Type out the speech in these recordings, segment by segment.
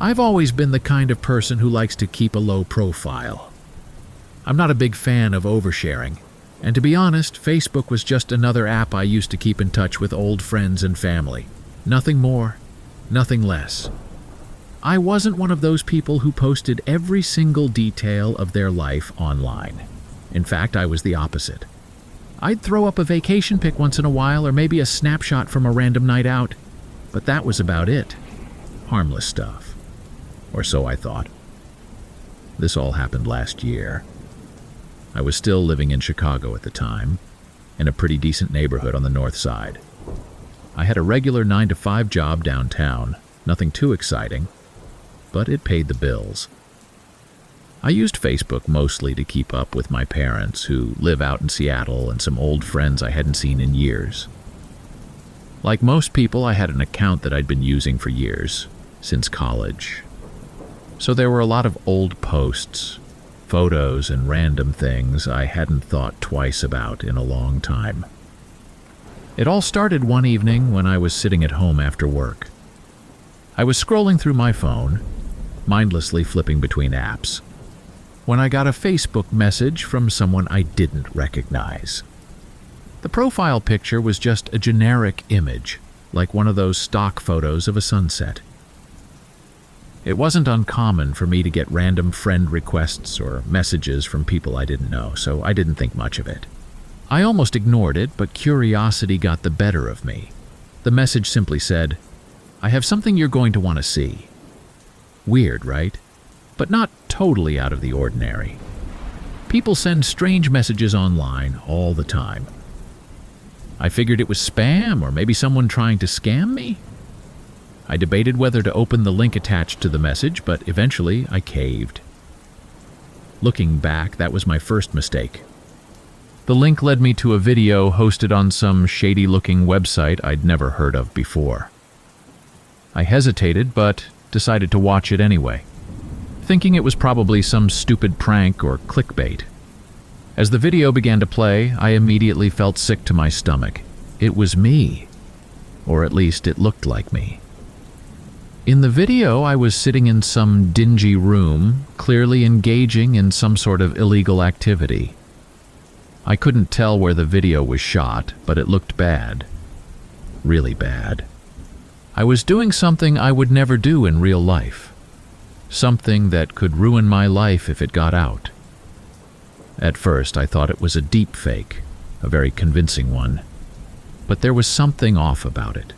I've always been the kind of person who likes to keep a low profile. I'm not a big fan of oversharing, and to be honest, Facebook was just another app I used to keep in touch with old friends and family. Nothing more, nothing less. I wasn't one of those people who posted every single detail of their life online. In fact, I was the opposite. I'd throw up a vacation pic once in a while or maybe a snapshot from a random night out, but that was about it. Harmless stuff. Or so I thought. This all happened last year. I was still living in Chicago at the time, in a pretty decent neighborhood on the north side. I had a regular 9-to-5 job downtown, nothing too exciting, but it paid the bills. I used Facebook mostly to keep up with my parents, who live out in Seattle, and some old friends I hadn't seen in years. Like most people, I had an account that I'd been using for years, since college. So there were a lot of old posts, photos, and random things I hadn't thought twice about in a long time. It all started one evening when I was sitting at home after work. I was scrolling through my phone, mindlessly flipping between apps, when I got a Facebook message from someone I didn't recognize. The profile picture was just a generic image, like one of those stock photos of a sunset. It wasn't uncommon for me to get random friend requests or messages from people I didn't know, so I didn't think much of it. I almost ignored it, but curiosity got the better of me. The message simply said, "I have something you're going to want to see." Weird, right? But not totally out of the ordinary. People send strange messages online all the time. I figured it was spam or maybe someone trying to scam me. I debated whether to open the link attached to the message, but eventually I caved. Looking back, that was my first mistake. The link led me to a video hosted on some shady-looking website I'd never heard of before. I hesitated, but decided to watch it anyway, thinking it was probably some stupid prank or clickbait. As the video began to play, I immediately felt sick to my stomach. It was me, or at least it looked like me. In the video, I was sitting in some dingy room, clearly engaging in some sort of illegal activity. I couldn't tell where the video was shot, but it looked bad. Really bad. I was doing something I would never do in real life. Something that could ruin my life if it got out. At first, I thought it was a deep fake, a very convincing one. But there was something off about it.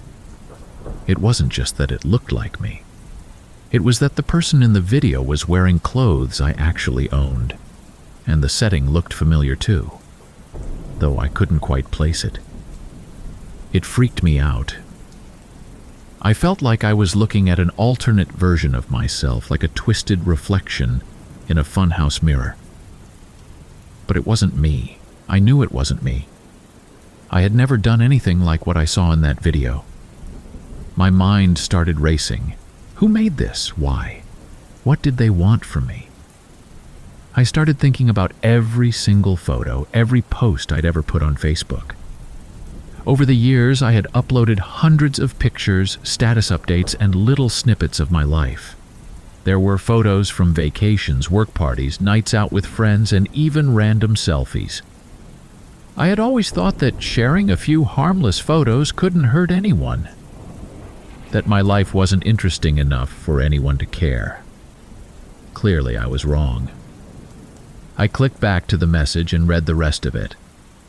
It wasn't just that it looked like me. It was that the person in the video was wearing clothes I actually owned, and the setting looked familiar too, though I couldn't quite place it. It freaked me out. I felt like I was looking at an alternate version of myself, like a twisted reflection in a funhouse mirror. But it wasn't me. I knew it wasn't me. I had never done anything like what I saw in that video. My mind started racing. Who made this? Why? What did they want from me? I started thinking about every single photo, every post I'd ever put on Facebook. Over the years, I had uploaded hundreds of pictures, status updates, and little snippets of my life. There were photos from vacations, work parties, nights out with friends, and even random selfies. I had always thought that sharing a few harmless photos couldn't hurt anyone. That my life wasn't interesting enough for anyone to care. Clearly, I was wrong. I clicked back to the message and read the rest of it.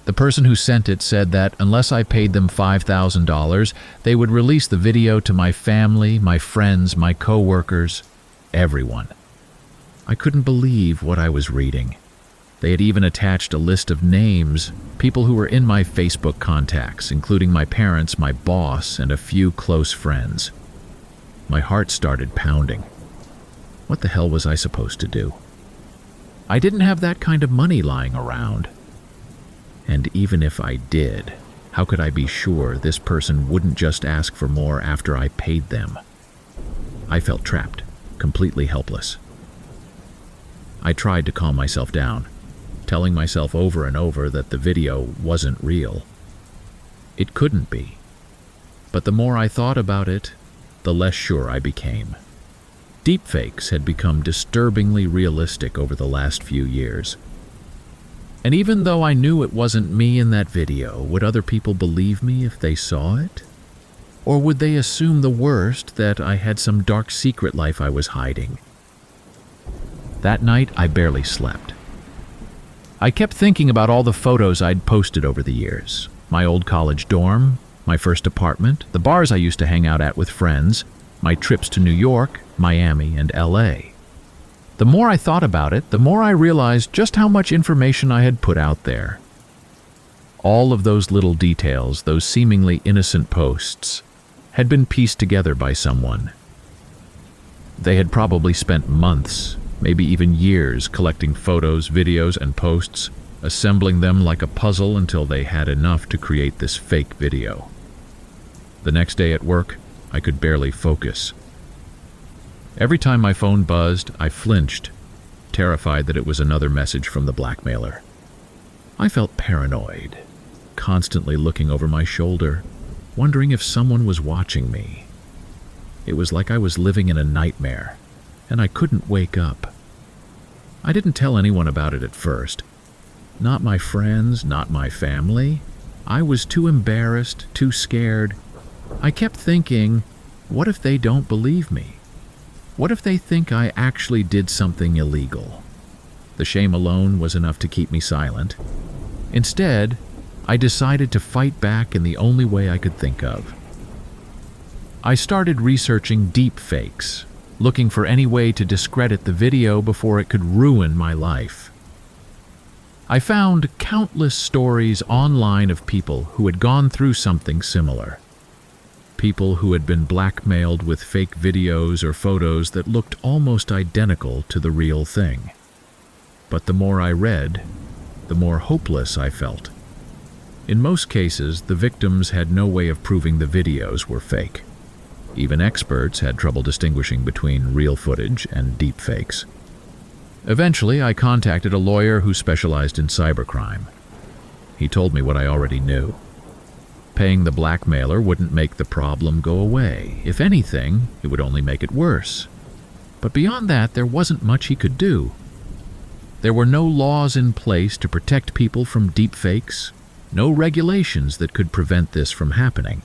The person who sent it said that unless I paid them $5,000, they would release the video to my family, my friends, my co-workers, everyone. I couldn't believe what I was reading. They had even attached a list of names, people who were in my Facebook contacts, including my parents, my boss, and a few close friends. My heart started pounding. What the hell was I supposed to do? I didn't have that kind of money lying around. And even if I did, how could I be sure this person wouldn't just ask for more after I paid them? I felt trapped, completely helpless. I tried to calm myself down, telling myself over and over that the video wasn't real. It couldn't be. But the more I thought about it, the less sure I became. Deepfakes had become disturbingly realistic over the last few years. And even though I knew it wasn't me in that video, would other people believe me if they saw it? Or would they assume the worst, that I had some dark secret life I was hiding? That night, I barely slept. I kept thinking about all the photos I'd posted over the years. My old college dorm, my first apartment, the bars I used to hang out at with friends, my trips to New York, Miami, and LA. The more I thought about it, the more I realized just how much information I had put out there. All of those little details, those seemingly innocent posts, had been pieced together by someone. They had probably spent months, maybe even years, collecting photos, videos, and posts, assembling them like a puzzle until they had enough to create this fake video. The next day at work, I could barely focus. Every time my phone buzzed, I flinched, terrified that it was another message from the blackmailer. I felt paranoid, constantly looking over my shoulder, wondering if someone was watching me. It was like I was living in a nightmare, and I couldn't wake up. I didn't tell anyone about it at first. Not my friends, not my family. I was too embarrassed, too scared. I kept thinking, what if they don't believe me? What if they think I actually did something illegal? The shame alone was enough to keep me silent. Instead, I decided to fight back in the only way I could think of. I started researching deepfakes, looking for any way to discredit the video before it could ruin my life. I found countless stories online of people who had gone through something similar. People who had been blackmailed with fake videos or photos that looked almost identical to the real thing. But the more I read, the more hopeless I felt. In most cases, the victims had no way of proving the videos were fake. Even experts had trouble distinguishing between real footage and deepfakes. Eventually, I contacted a lawyer who specialized in cybercrime. He told me what I already knew. Paying the blackmailer wouldn't make the problem go away. If anything, it would only make it worse. But beyond that, there wasn't much he could do. There were no laws in place to protect people from deepfakes, no regulations that could prevent this from happening.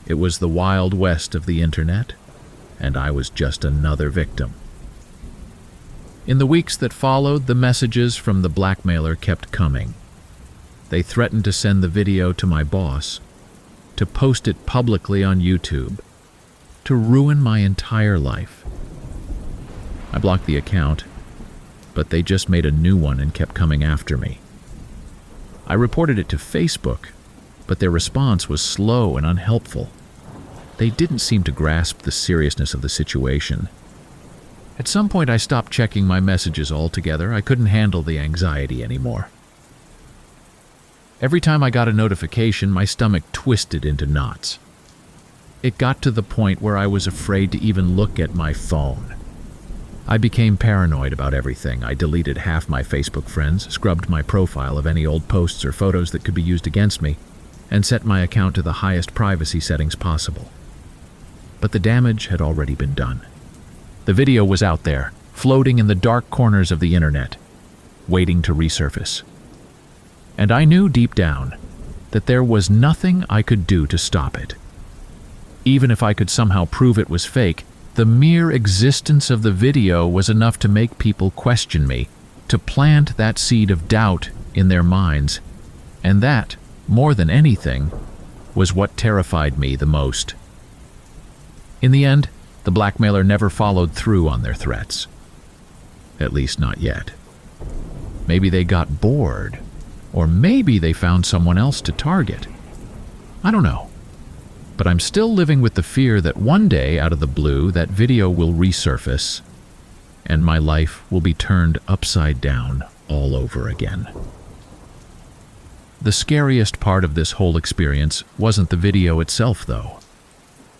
It was the Wild West of the internet, and I was just another victim. In the weeks that followed, the messages from the blackmailer kept coming. They threatened to send the video to my boss, to post it publicly on YouTube, to ruin my entire life. I blocked the account, but they just made a new one and kept coming after me. I reported it to Facebook, but their response was slow and unhelpful. They didn't seem to grasp the seriousness of the situation. At some point, I stopped checking my messages altogether. I couldn't handle the anxiety anymore. Every time I got a notification, my stomach twisted into knots. It got to the point where I was afraid to even look at my phone. I became paranoid about everything. I deleted half my Facebook friends, scrubbed my profile of any old posts or photos that could be used against me, and set my account to the highest privacy settings possible. But the damage had already been done. The video was out there, floating in the dark corners of the internet, waiting to resurface. And I knew deep down that there was nothing I could do to stop it. Even if I could somehow prove it was fake, the mere existence of the video was enough to make people question me, to plant that seed of doubt in their minds. And that, more than anything, was what terrified me the most. In the end, the blackmailer never followed through on their threats. At least not yet. Maybe they got bored. Or maybe they found someone else to target. I don't know. But I'm still living with the fear that one day, out of the blue, that video will resurface, and my life will be turned upside down all over again. The scariest part of this whole experience wasn't the video itself, though.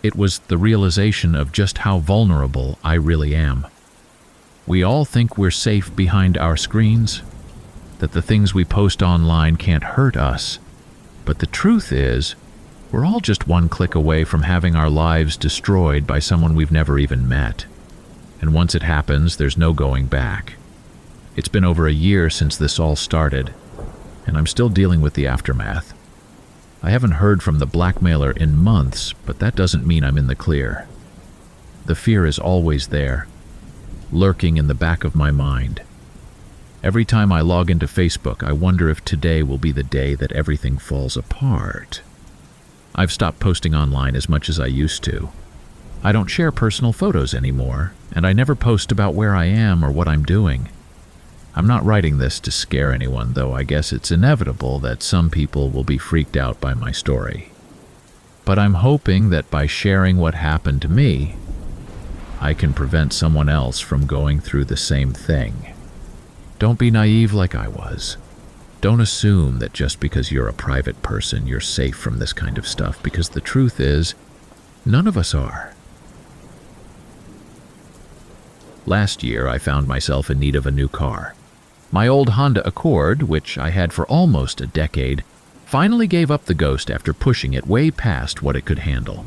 It was the realization of just how vulnerable I really am. We all think we're safe behind our screens, that the things we post online can't hurt us. But the truth is, we're all just one click away from having our lives destroyed by someone we've never even met. and once it happens, there's no going back. It's been over a year since this all started, and I'm still dealing with the aftermath. I haven't heard from the blackmailer in months, but that doesn't mean I'm in the clear. The fear is always there, lurking in the back of my mind. Every time I log into Facebook, I wonder if today will be the day that everything falls apart. I've stopped posting online as much as I used to. I don't share personal photos anymore, and I never post about where I am or what I'm doing. I'm not writing this to scare anyone, though I guess it's inevitable that some people will be freaked out by my story. But I'm hoping that by sharing what happened to me, I can prevent someone else from going through the same thing. Don't be naive like I was. Don't assume that just because you're a private person, you're safe from this kind of stuff, because the truth is, none of us are. Last year, I found myself in need of a new car. My old Honda Accord, which I had for almost a decade, finally gave up the ghost after pushing it way past what it could handle.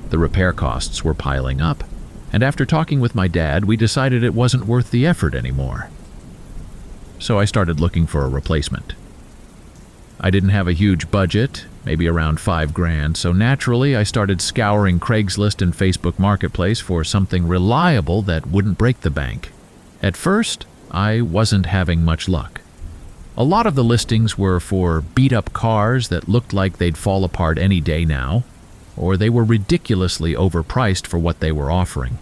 The repair costs were piling up, and after talking with my dad, we decided it wasn't worth the effort anymore. So I started looking for a replacement. I didn't have a huge budget, maybe around $5,000, so naturally I started scouring Craigslist and Facebook Marketplace for something reliable that wouldn't break the bank. At first, I wasn't having much luck. A lot of the listings were for beat-up cars that looked like they'd fall apart any day now, or they were ridiculously overpriced for what they were offering.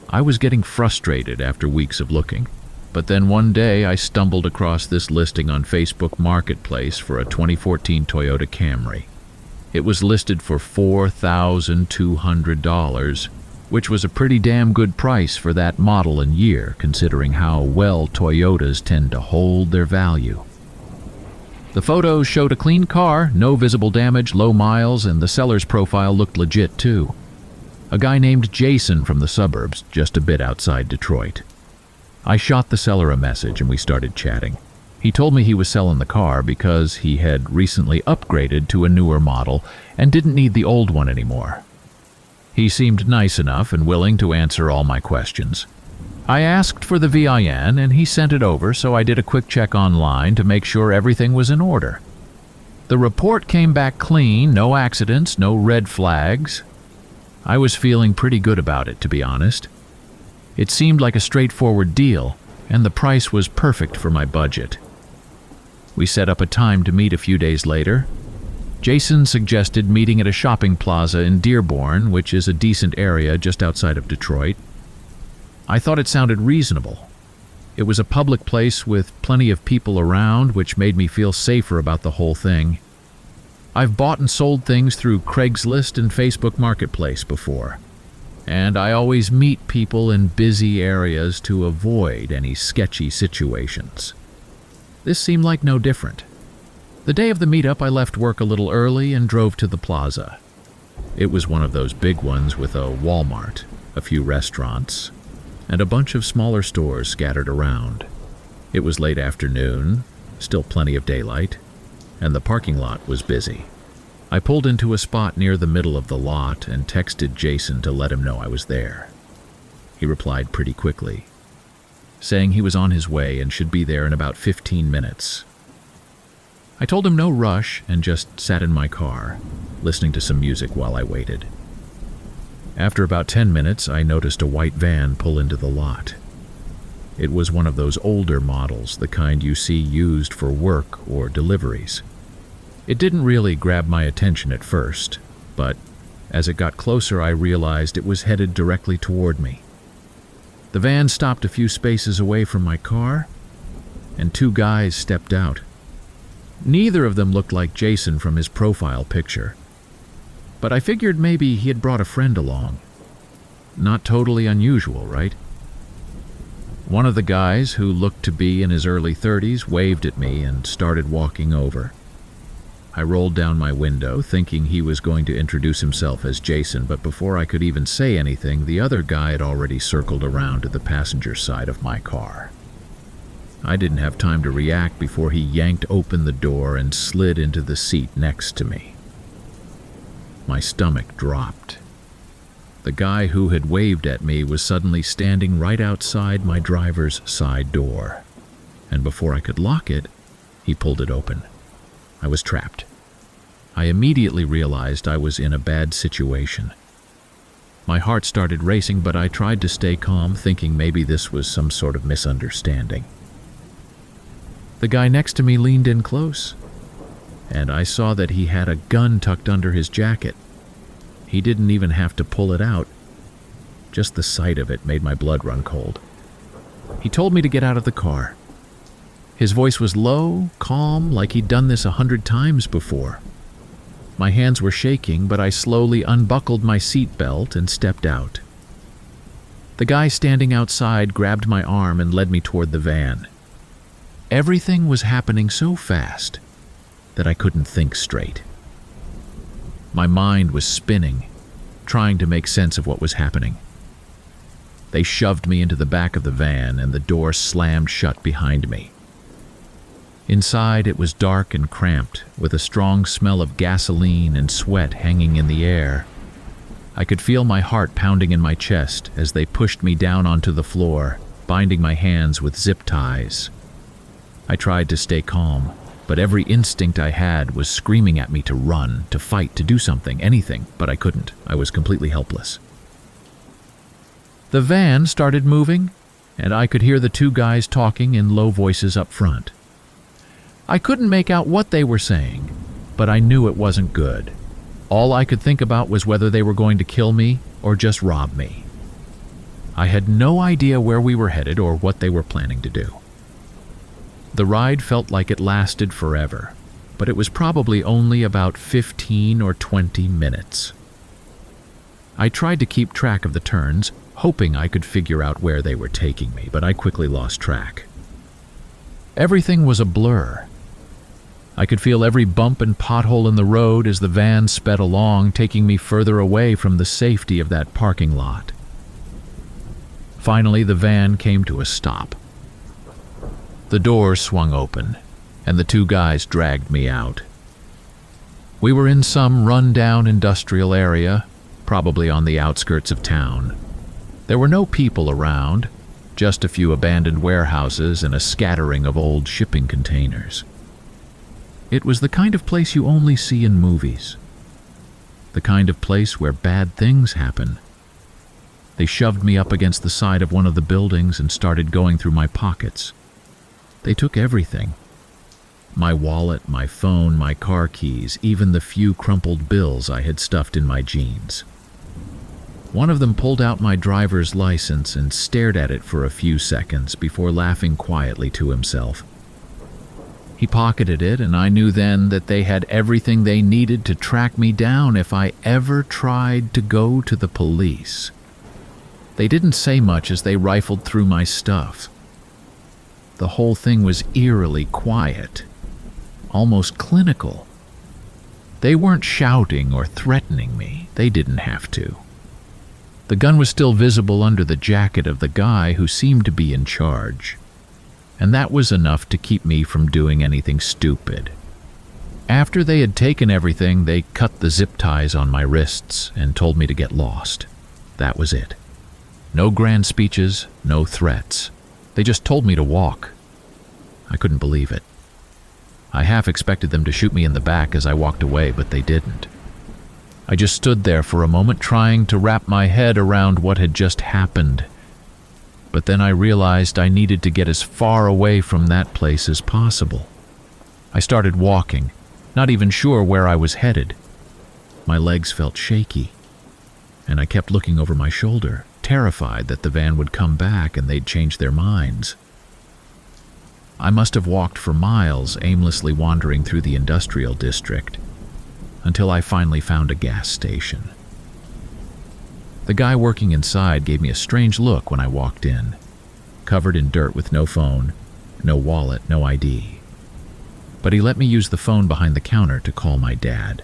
I was getting frustrated after weeks of looking, but then one day I stumbled across this listing on Facebook Marketplace for a 2014 Toyota Camry. It was listed for $4,200, which was a pretty damn good price for that model and year, considering how well Toyotas tend to hold their value. The photos showed a clean car, no visible damage, low miles, and the seller's profile looked legit too. A guy named Jason from the suburbs, just a bit outside Detroit. I shot the seller a message and we started chatting. He told me he was selling the car because he had recently upgraded to a newer model and didn't need the old one anymore. He seemed nice enough and willing to answer all my questions. I asked for the VIN and he sent it over, so I did a quick check online to make sure everything was in order. The report came back clean, no accidents, no red flags. I was feeling pretty good about it, to be honest. It seemed like a straightforward deal, and the price was perfect for my budget. We set up a time to meet a few days later. Jason suggested meeting at a shopping plaza in Dearborn, which is a decent area just outside of Detroit. I thought it sounded reasonable. It was a public place with plenty of people around, which made me feel safer about the whole thing. I've bought and sold things through Craigslist and Facebook Marketplace before, and I always meet people in busy areas to avoid any sketchy situations. This seemed like no different. The day of the meetup, I left work a little early and drove to the plaza. It was one of those big ones with a Walmart, a few restaurants, and a bunch of smaller stores scattered around. It was late afternoon, still plenty of daylight, and the parking lot was busy. I pulled into a spot near the middle of the lot and texted Jason to let him know I was there. He replied pretty quickly, saying he was on his way and should be there in about 15 minutes. I told him no rush and just sat in my car, listening to some music while I waited. After about 10 minutes, I noticed a white van pull into the lot. It was one of those older models, the kind you see used for work or deliveries. It didn't really grab my attention at first, but as it got closer, I realized it was headed directly toward me. The van stopped a few spaces away from my car, and two guys stepped out. Neither of them looked like Jason from his profile picture, but I figured maybe he had brought a friend along. Not totally unusual, right? One of the guys, who looked to be in his early 30s, waved at me and started walking over. I rolled down my window, thinking he was going to introduce himself as Jason, but before I could even say anything, the other guy had already circled around to the passenger side of my car. I didn't have time to react before he yanked open the door and slid into the seat next to me. My stomach dropped. The guy who had waved at me was suddenly standing right outside my driver's side door, and before I could lock it, he pulled it open. I was trapped. I immediately realized I was in a bad situation. My heart started racing, but I tried to stay calm, thinking maybe this was some sort of misunderstanding. The guy next to me leaned in close, and I saw that he had a gun tucked under his jacket. He didn't even have to pull it out. Just the sight of it made my blood run cold. He told me to get out of the car. His voice was low, calm, like he'd done this 100 times before. My hands were shaking, but I slowly unbuckled my seatbelt and stepped out. The guy standing outside grabbed my arm and led me toward the van. Everything was happening so fast that I couldn't think straight. My mind was spinning, trying to make sense of what was happening. They shoved me into the back of the van, and the door slammed shut behind me. Inside, it was dark and cramped, with a strong smell of gasoline and sweat hanging in the air. I could feel my heart pounding in my chest as they pushed me down onto the floor, binding my hands with zip ties. I tried to stay calm, but every instinct I had was screaming at me to run, to fight, to do something, anything, but I couldn't. I was completely helpless. The van started moving, and I could hear the two guys talking in low voices up front. I couldn't make out what they were saying, but I knew it wasn't good. All I could think about was whether they were going to kill me or just rob me. I had no idea where we were headed or what they were planning to do. The ride felt like it lasted forever, but it was probably only about 15 or 20 minutes. I tried to keep track of the turns, hoping I could figure out where they were taking me, but I quickly lost track. Everything was a blur. I could feel every bump and pothole in the road as the van sped along, taking me further away from the safety of that parking lot. Finally, the van came to a stop. The door swung open, and the two guys dragged me out. We were in some run-down industrial area, probably on the outskirts of town. There were no people around, just a few abandoned warehouses and a scattering of old shipping containers. It was the kind of place you only see in movies. The kind of place where bad things happen. They shoved me up against the side of one of the buildings and started going through my pockets. They took everything. My wallet, my phone, my car keys, even the few crumpled bills I had stuffed in my jeans. One of them pulled out my driver's license and stared at it for a few seconds before laughing quietly to himself. He pocketed it, and I knew then that they had everything they needed to track me down if I ever tried to go to the police. They didn't say much as they rifled through my stuff. The whole thing was eerily quiet, almost clinical. They weren't shouting or threatening me. They didn't have to. The gun was still visible under the jacket of the guy who seemed to be in charge, and that was enough to keep me from doing anything stupid. After they had taken everything, they cut the zip ties on my wrists and told me to get lost. That was it. No grand speeches, no threats. They just told me to walk. I couldn't believe it. I half expected them to shoot me in the back as I walked away, but they didn't. I just stood there for a moment trying to wrap my head around what had just happened. But then I realized I needed to get as far away from that place as possible. I started walking, not even sure where I was headed. My legs felt shaky, and I kept looking over my shoulder, terrified that the van would come back and they'd change their minds. I must have walked for miles, aimlessly wandering through the industrial district, until I finally found a gas station. The guy working inside gave me a strange look when I walked in, covered in dirt with no phone, no wallet, no ID. But he let me use the phone behind the counter to call my dad.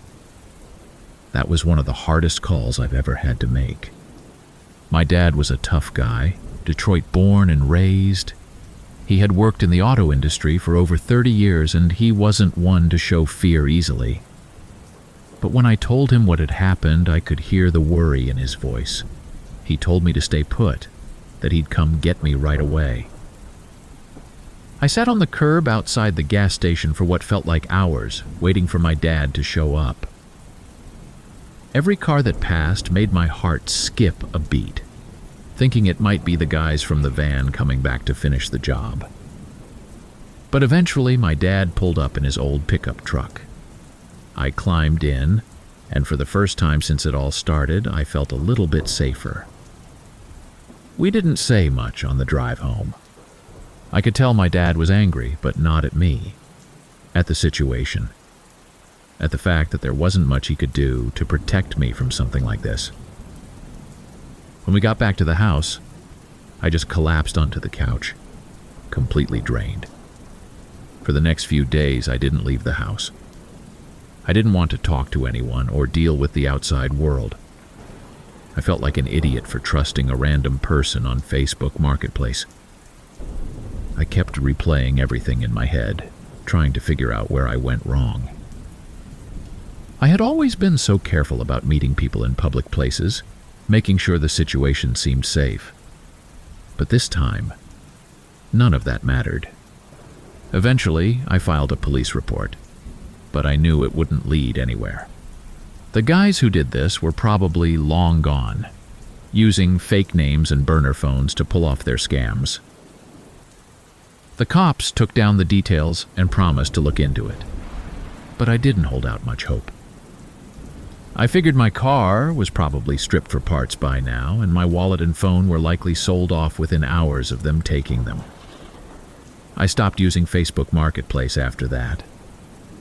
That was one of the hardest calls I've ever had to make. My dad was a tough guy, Detroit born and raised. He had worked in the auto industry for over 30 years, and he wasn't one to show fear easily. But when I told him what had happened, I could hear the worry in his voice. He told me to stay put, that he'd come get me right away. I sat on the curb outside the gas station for what felt like hours, waiting for my dad to show up. Every car that passed made my heart skip a beat, thinking it might be the guys from the van coming back to finish the job. But eventually my dad pulled up in his old pickup truck. I climbed in, and for the first time since it all started, I felt a little bit safer. We didn't say much on the drive home. I could tell my dad was angry, but not at me, at the situation, at the fact that there wasn't much he could do to protect me from something like this. When we got back to the house, I just collapsed onto the couch, completely drained. For the next few days, I didn't leave the house. I didn't want to talk to anyone or deal with the outside world. I felt like an idiot for trusting a random person on Facebook Marketplace. I kept replaying everything in my head, trying to figure out where I went wrong. I had always been so careful about meeting people in public places, making sure the situation seemed safe. But this time, none of that mattered. Eventually, I filed a police report, but I knew it wouldn't lead anywhere. The guys who did this were probably long gone, using fake names and burner phones to pull off their scams. The cops took down the details and promised to look into it, but I didn't hold out much hope. I figured my car was probably stripped for parts by now, and my wallet and phone were likely sold off within hours of them taking them. I stopped using Facebook Marketplace after that.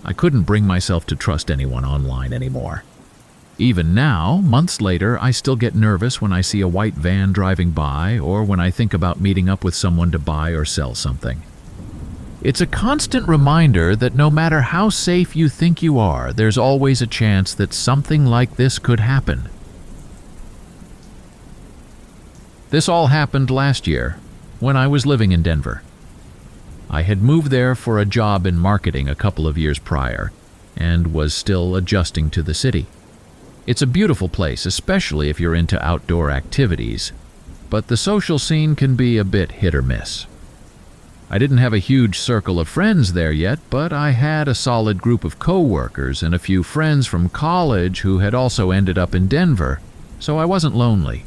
I couldn't bring myself to trust anyone online anymore. Even now, months later, I still get nervous when I see a white van driving by or when I think about meeting up with someone to buy or sell something. It's a constant reminder that no matter how safe you think you are, there's always a chance that something like this could happen. This all happened last year, when I was living in Denver. I had moved there for a job in marketing a couple of years prior, and was still adjusting to the city. It's a beautiful place, especially if you're into outdoor activities, but the social scene can be a bit hit or miss. I didn't have a huge circle of friends there yet, but I had a solid group of co-workers and a few friends from college who had also ended up in Denver, so I wasn't lonely.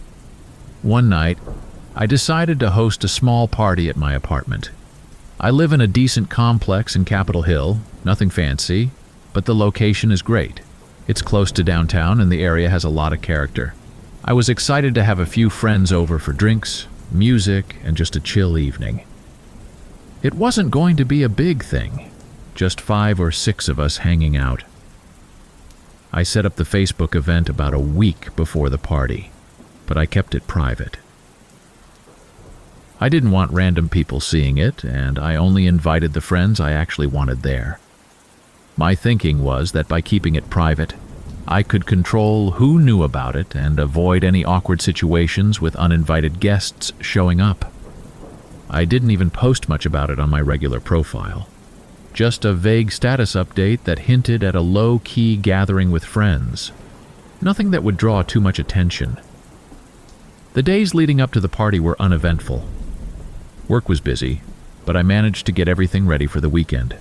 One night, I decided to host a small party at my apartment. I live in a decent complex in Capitol Hill, nothing fancy, but the location is great. It's close to downtown and the area has a lot of character. I was excited to have a few friends over for drinks, music, and just a chill evening. It wasn't going to be a big thing, just 5 or 6 of us hanging out. I set up the Facebook event about a week before the party, but I kept it private. I didn't want random people seeing it, and I only invited the friends I actually wanted there. My thinking was that by keeping it private, I could control who knew about it and avoid any awkward situations with uninvited guests showing up. I didn't even post much about it on my regular profile. Just a vague status update that hinted at a low-key gathering with friends. Nothing that would draw too much attention. The days leading up to the party were uneventful. Work was busy, but I managed to get everything ready for the weekend.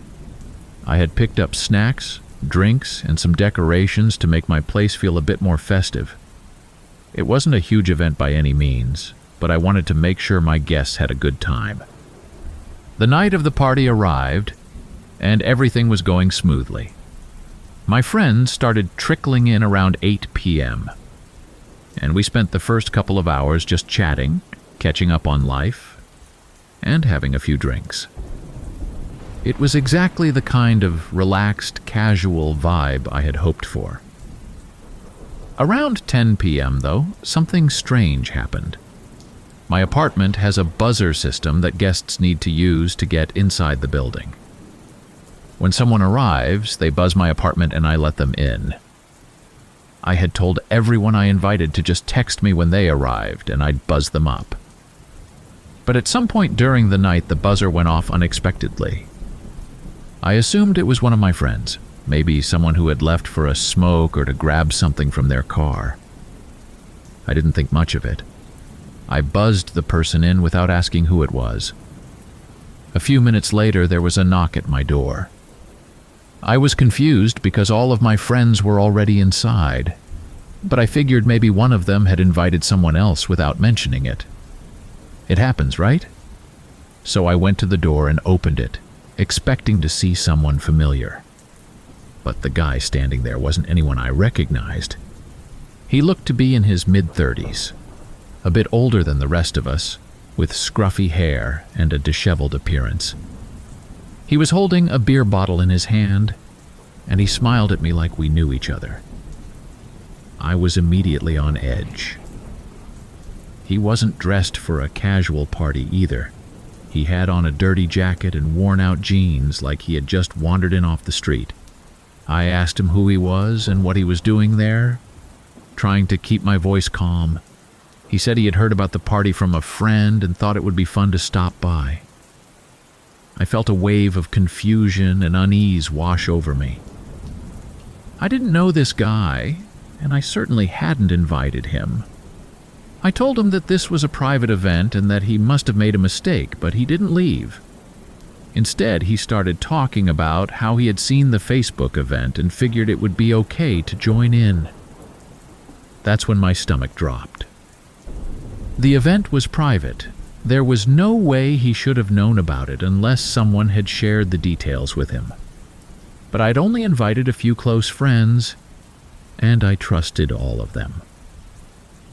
I had picked up snacks, drinks, and some decorations to make my place feel a bit more festive. It wasn't a huge event by any means, but I wanted to make sure my guests had a good time. The night of the party arrived, and everything was going smoothly. My friends started trickling in around 8 p.m., and we spent the first couple of hours just chatting, catching up on life, and having a few drinks. It was exactly the kind of relaxed, casual vibe I had hoped for. Around 10 p.m., though, something strange happened. My apartment has a buzzer system that guests need to use to get inside the building. When someone arrives, they buzz my apartment and I let them in. I had told everyone I invited to just text me when they arrived, and I'd buzz them up. But at some point during the night, the buzzer went off unexpectedly. I assumed it was one of my friends, Maybe someone who had left for a smoke or to grab something from their car. I didn't think much of it. I buzzed the person in without asking who it was. A few minutes later, there was a knock at my door. I was confused because all of my friends were already inside, but I figured maybe one of them had invited someone else without mentioning it. It happens, right? So I went to the door and opened it, expecting to see someone familiar. But the guy standing there wasn't anyone I recognized. He looked to be in his mid-30s, a bit older than the rest of us, with scruffy hair and a disheveled appearance. He was holding a beer bottle in his hand, and he smiled at me like we knew each other. I was immediately on edge. He wasn't dressed for a casual party either. He had on a dirty jacket and worn-out jeans like he had just wandered in off the street. I asked him who he was and what he was doing there, trying to keep my voice calm. He said he had heard about the party from a friend and thought it would be fun to stop by. I felt a wave of confusion and unease wash over me. I didn't know this guy, and I certainly hadn't invited him. I told him that this was a private event and that he must have made a mistake, but he didn't leave. Instead, he started talking about how he had seen the Facebook event and figured it would be okay to join in. That's when my stomach dropped. The event was private. There was no way he should have known about it unless someone had shared the details with him. But I'd only invited a few close friends, and I trusted all of them.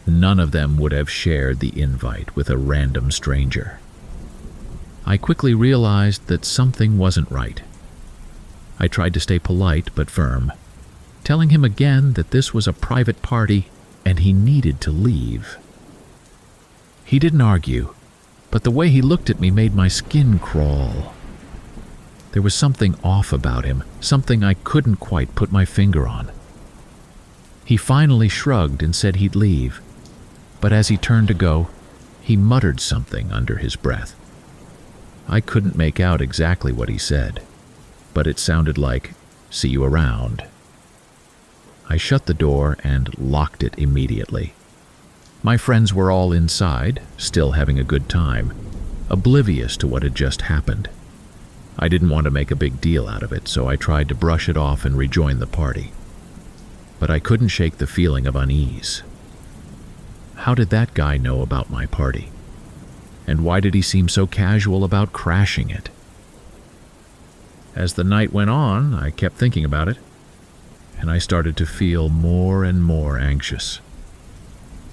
None of them would have shared the invite with a random stranger. I quickly realized that something wasn't right. I tried to stay polite but firm, telling him again that this was a private party and he needed to leave. He didn't argue, but the way he looked at me made my skin crawl. There was something off about him, something I couldn't quite put my finger on. He finally shrugged and said he'd leave, but as he turned to go, he muttered something under his breath. I couldn't make out exactly what he said, but it sounded like, "See you around." I shut the door and locked it immediately. My friends were all inside, still having a good time, oblivious to what had just happened. I didn't want to make a big deal out of it, so I tried to brush it off and rejoin the party. But I couldn't shake the feeling of unease. How did that guy know about my party? And why did he seem so casual about crashing it? As the night went on, I kept thinking about it, and I started to feel more and more anxious.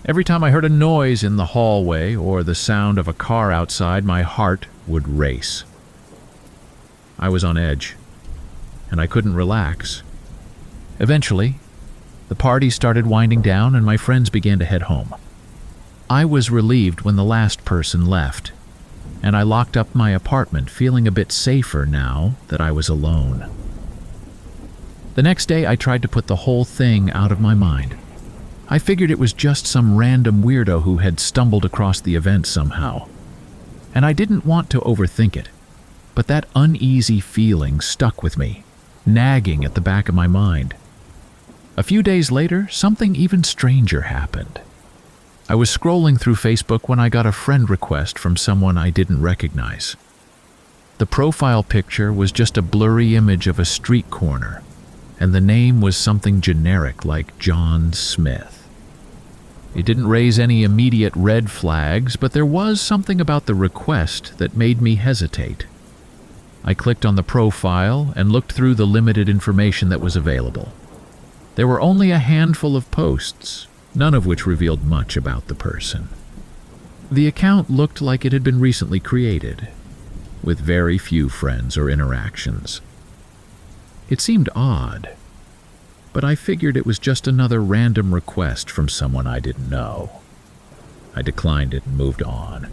Every time I heard a noise in the hallway or the sound of a car outside, my heart would race. I was on edge, and I couldn't relax. Eventually, the party started winding down and my friends began to head home. I was relieved when the last person left, and I locked up my apartment, feeling a bit safer now that I was alone. The next day, I tried to put the whole thing out of my mind. I figured it was just some random weirdo who had stumbled across the event somehow. And I didn't want to overthink it, but that uneasy feeling stuck with me, nagging at the back of my mind. A few days later, something even stranger happened. I was scrolling through Facebook when I got a friend request from someone I didn't recognize. The profile picture was just a blurry image of a street corner, and the name was something generic like John Smith. It didn't raise any immediate red flags, but there was something about the request that made me hesitate. I clicked on the profile and looked through the limited information that was available. There were only a handful of posts, none of which revealed much about the person. The account looked like it had been recently created, with very few friends or interactions. It seemed odd, but I figured it was just another random request from someone I didn't know. I declined it and moved on,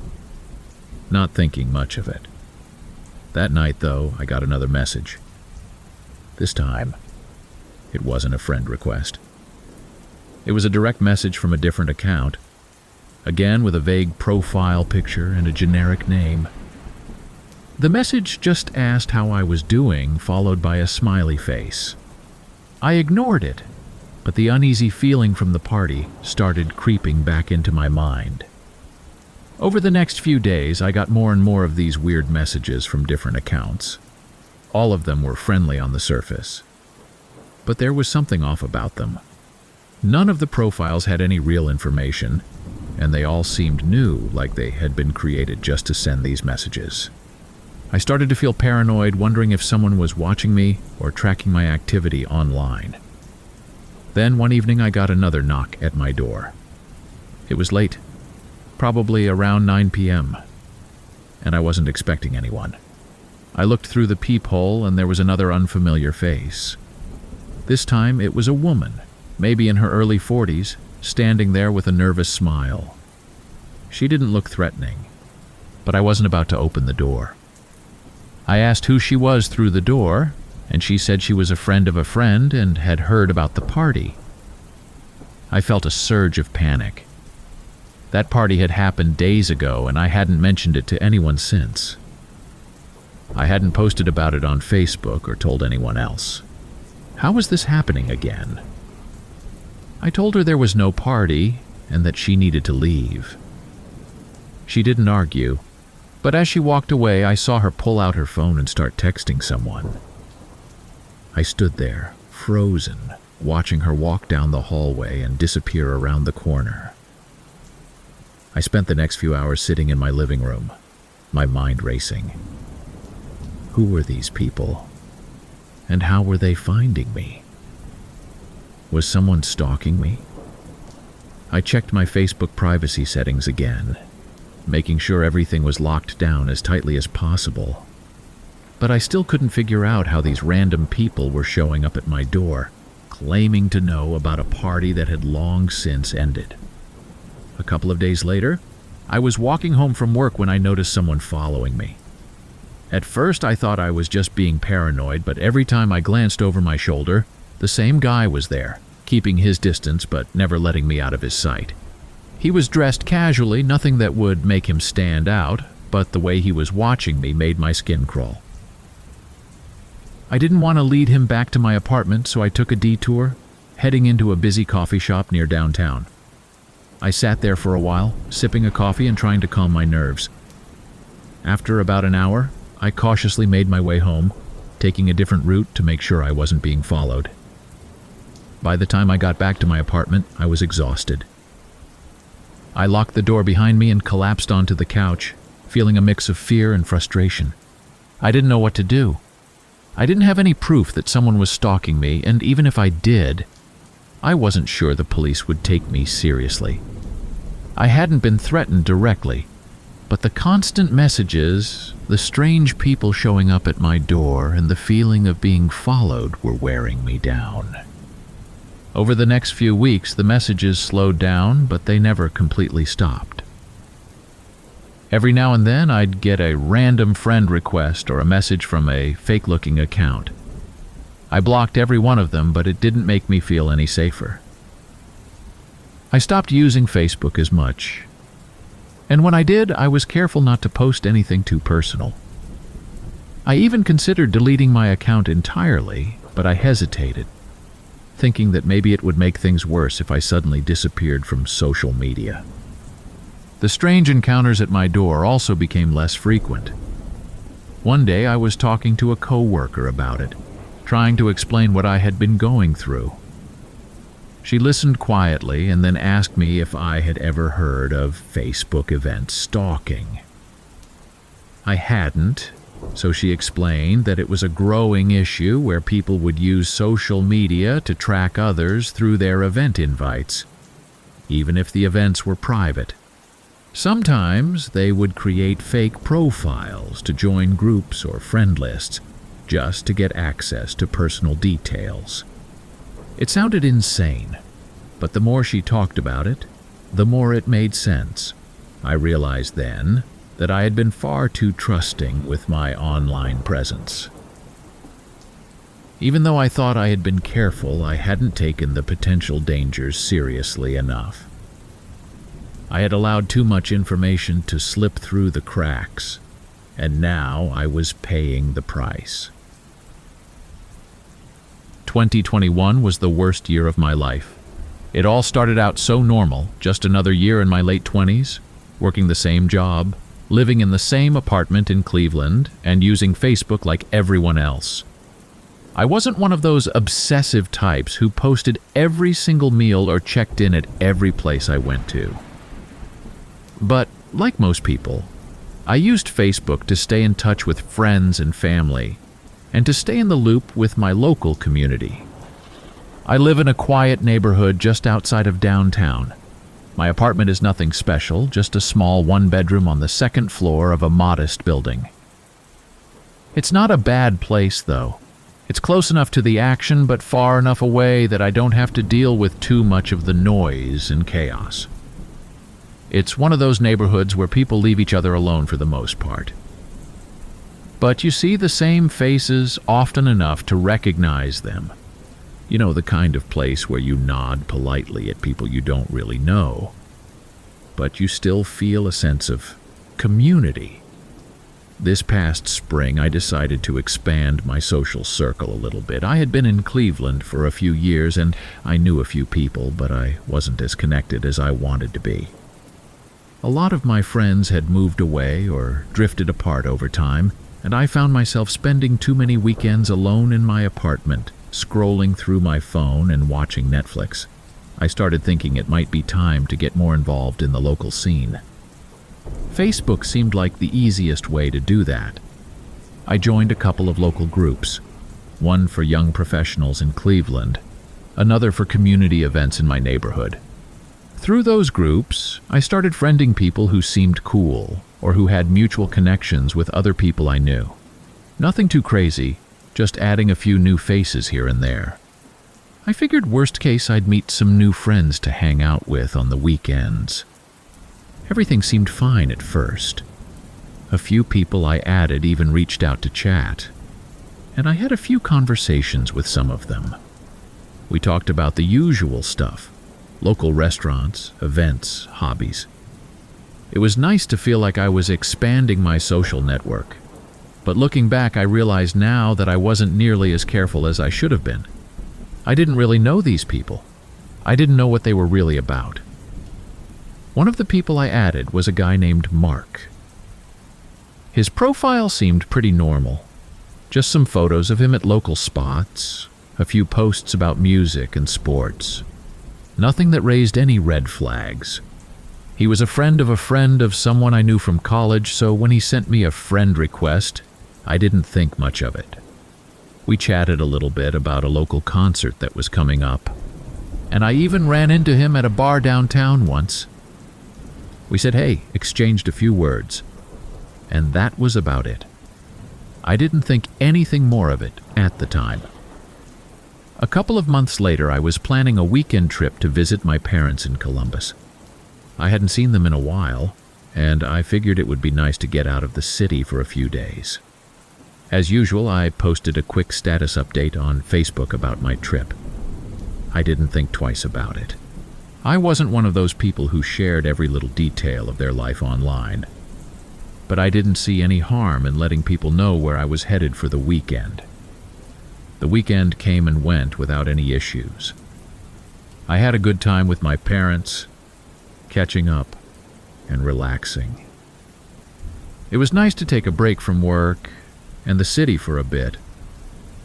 not thinking much of it. That night, though, I got another message. This time, it wasn't a friend request. It was a direct message from a different account, again with a vague profile picture and a generic name. The message just asked how I was doing, followed by a smiley face. I ignored it, but the uneasy feeling from the party started creeping back into my mind. Over the next few days, I got more and more of these weird messages from different accounts. All of them were friendly on the surface, but there was something off about them. None of the profiles had any real information, and they all seemed new, like they had been created just to send these messages. I started to feel paranoid, wondering if someone was watching me or tracking my activity online. Then one evening I got another knock at my door. It was late, probably around 9 p.m., and I wasn't expecting anyone. I looked through the peephole and there was another unfamiliar face. This time it was a woman, maybe in her early 40s, standing there with a nervous smile. She didn't look threatening, but I wasn't about to open the door. I asked who she was through the door, and she said she was a friend of a friend and had heard about the party. I felt a surge of panic. That party had happened days ago, and I hadn't mentioned it to anyone since. I hadn't posted about it on Facebook or told anyone else. How was this happening again? I told her there was no party and that she needed to leave. She didn't argue, but as she walked away, I saw her pull out her phone and start texting someone. I stood there, frozen, watching her walk down the hallway and disappear around the corner. I spent the next few hours sitting in my living room, my mind racing. Who were these people? And how were they finding me? Was someone stalking me? I checked my Facebook privacy settings again, making sure everything was locked down as tightly as possible. But I still couldn't figure out how these random people were showing up at my door, claiming to know about a party that had long since ended. A couple of days later, I was walking home from work when I noticed someone following me. At first, I thought I was just being paranoid, but every time I glanced over my shoulder, the same guy was there, keeping his distance but never letting me out of his sight. He was dressed casually, nothing that would make him stand out, but the way he was watching me made my skin crawl. I didn't want to lead him back to my apartment, so I took a detour, heading into a busy coffee shop near downtown. I sat there for a while, sipping a coffee and trying to calm my nerves. After about an hour, I cautiously made my way home, taking a different route to make sure I wasn't being followed. By the time I got back to my apartment, I was exhausted. I locked the door behind me and collapsed onto the couch, feeling a mix of fear and frustration. I didn't know what to do. I didn't have any proof that someone was stalking me, and even if I did, I wasn't sure the police would take me seriously. I hadn't been threatened directly, but the constant messages, the strange people showing up at my door, and the feeling of being followed were wearing me down. Over the next few weeks, the messages slowed down, but they never completely stopped. Every now and then, I'd get a random friend request or a message from a fake-looking account. I blocked every one of them, but it didn't make me feel any safer. I stopped using Facebook as much, and when I did, I was careful not to post anything too personal. I even considered deleting my account entirely, but I hesitated, thinking that maybe it would make things worse if I suddenly disappeared from social media. The strange encounters at my door also became less frequent. One day I was talking to a coworker about it, trying to explain what I had been going through. She listened quietly and then asked me if I had ever heard of Facebook event stalking. I hadn't, so she explained that it was a growing issue where people would use social media to track others through their event invites, even if the events were private. Sometimes they would create fake profiles to join groups or friend lists, just to get access to personal details. It sounded insane, but the more she talked about it, the more it made sense. I realized then that I had been far too trusting with my online presence. Even though I thought I had been careful, I hadn't taken the potential dangers seriously enough. I had allowed too much information to slip through the cracks, and now I was paying the price. 2021 was the worst year of my life. It all started out so normal, just another year in my late 20s, working the same job, living in the same apartment in Cleveland, and using Facebook like everyone else. I wasn't one of those obsessive types who posted every single meal or checked in at every place I went to. But, like most people, I used Facebook to stay in touch with friends and family, and to stay in the loop with my local community. I live in a quiet neighborhood just outside of downtown. My apartment is nothing special, just a small one-bedroom on the second floor of a modest building. It's not a bad place, though. It's close enough to the action, but far enough away that I don't have to deal with too much of the noise and chaos. It's one of those neighborhoods where people leave each other alone for the most part. But you see the same faces often enough to recognize them. You know, the kind of place where you nod politely at people you don't really know, but you still feel a sense of community. This past spring, I decided to expand my social circle a little bit. I had been in Cleveland for a few years, and I knew a few people, but I wasn't as connected as I wanted to be. A lot of my friends had moved away or drifted apart over time, and I found myself spending too many weekends alone in my apartment, scrolling through my phone and watching Netflix. I started thinking it might be time to get more involved in the local scene. Facebook seemed like the easiest way to do that. I joined a couple of local groups, one for young professionals in Cleveland, another for community events in my neighborhood. Through those groups, I started friending people who seemed cool or who had mutual connections with other people I knew. Nothing too crazy, just adding a few new faces here and there. I figured worst case I'd meet some new friends to hang out with on the weekends. Everything seemed fine at first. A few people I added even reached out to chat, and I had a few conversations with some of them. We talked about the usual stuff, local restaurants, events, hobbies. It was nice to feel like I was expanding my social network. But looking back, I realize now that I wasn't nearly as careful as I should have been. I didn't really know these people. I didn't know what they were really about. One of the people I added was a guy named Mark. His profile seemed pretty normal. Just some photos of him at local spots, a few posts about music and sports. Nothing that raised any red flags. He was a friend of someone I knew from college, so when he sent me a friend request, I didn't think much of it. We chatted a little bit about a local concert that was coming up, and I even ran into him at a bar downtown once. We said hey, exchanged a few words, and that was about it. I didn't think anything more of it at the time. A couple of months later, I was planning a weekend trip to visit my parents in Columbus. I hadn't seen them in a while, and I figured it would be nice to get out of the city for a few days. As usual, I posted a quick status update on Facebook about my trip. I didn't think twice about it. I wasn't one of those people who shared every little detail of their life online. But I didn't see any harm in letting people know where I was headed for the weekend. The weekend came and went without any issues. I had a good time with my parents, catching up and relaxing. It was nice to take a break from work and the city for a bit.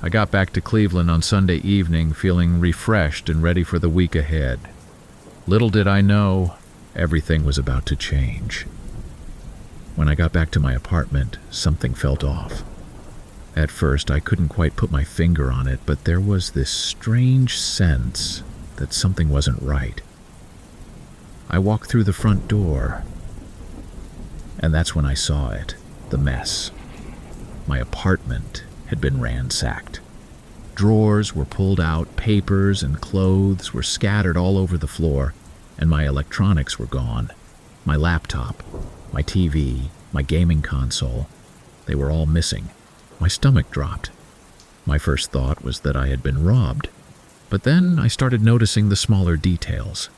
I got back to Cleveland on Sunday evening feeling refreshed and ready for the week ahead. Little did I know, everything was about to change. When I got back to my apartment, something felt off. At first, I couldn't quite put my finger on it, but there was this strange sense that something wasn't right. I walked through the front door, and that's when I saw it, the mess. My apartment had been ransacked. Drawers were pulled out, papers and clothes were scattered all over the floor, and my electronics were gone. My laptop, my TV, my gaming console, they were all missing. My stomach dropped. My first thought was that I had been robbed, but then I started noticing the smaller details.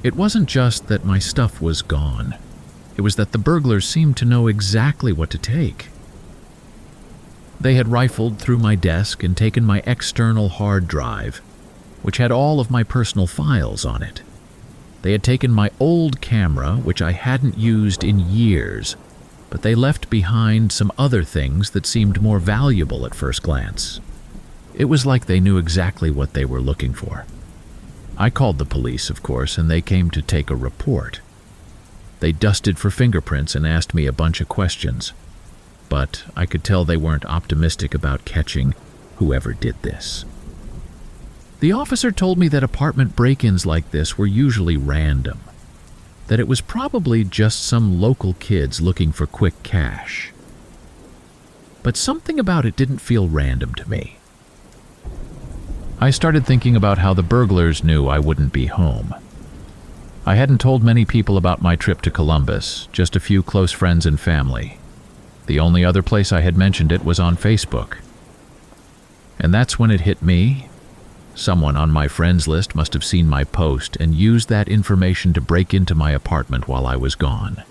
It wasn't just that my stuff was gone. It was that the burglars seemed to know exactly what to take. They had rifled through my desk and taken my external hard drive, which had all of my personal files on it. They had taken my old camera, which I hadn't used in years, but they left behind some other things that seemed more valuable at first glance. It was like they knew exactly what they were looking for. I called the police, of course, and they came to take a report. They dusted for fingerprints and asked me a bunch of questions, but I could tell they weren't optimistic about catching whoever did this. The officer told me that apartment break-ins like this were usually random, that it was probably just some local kids looking for quick cash. But something about it didn't feel random to me. I started thinking about how the burglars knew I wouldn't be home. I hadn't told many people about my trip to Columbus, just a few close friends and family. The only other place I had mentioned it was on Facebook. And that's when it hit me. Someone on my friends list must have seen my post and used that information to break into my apartment while I was gone.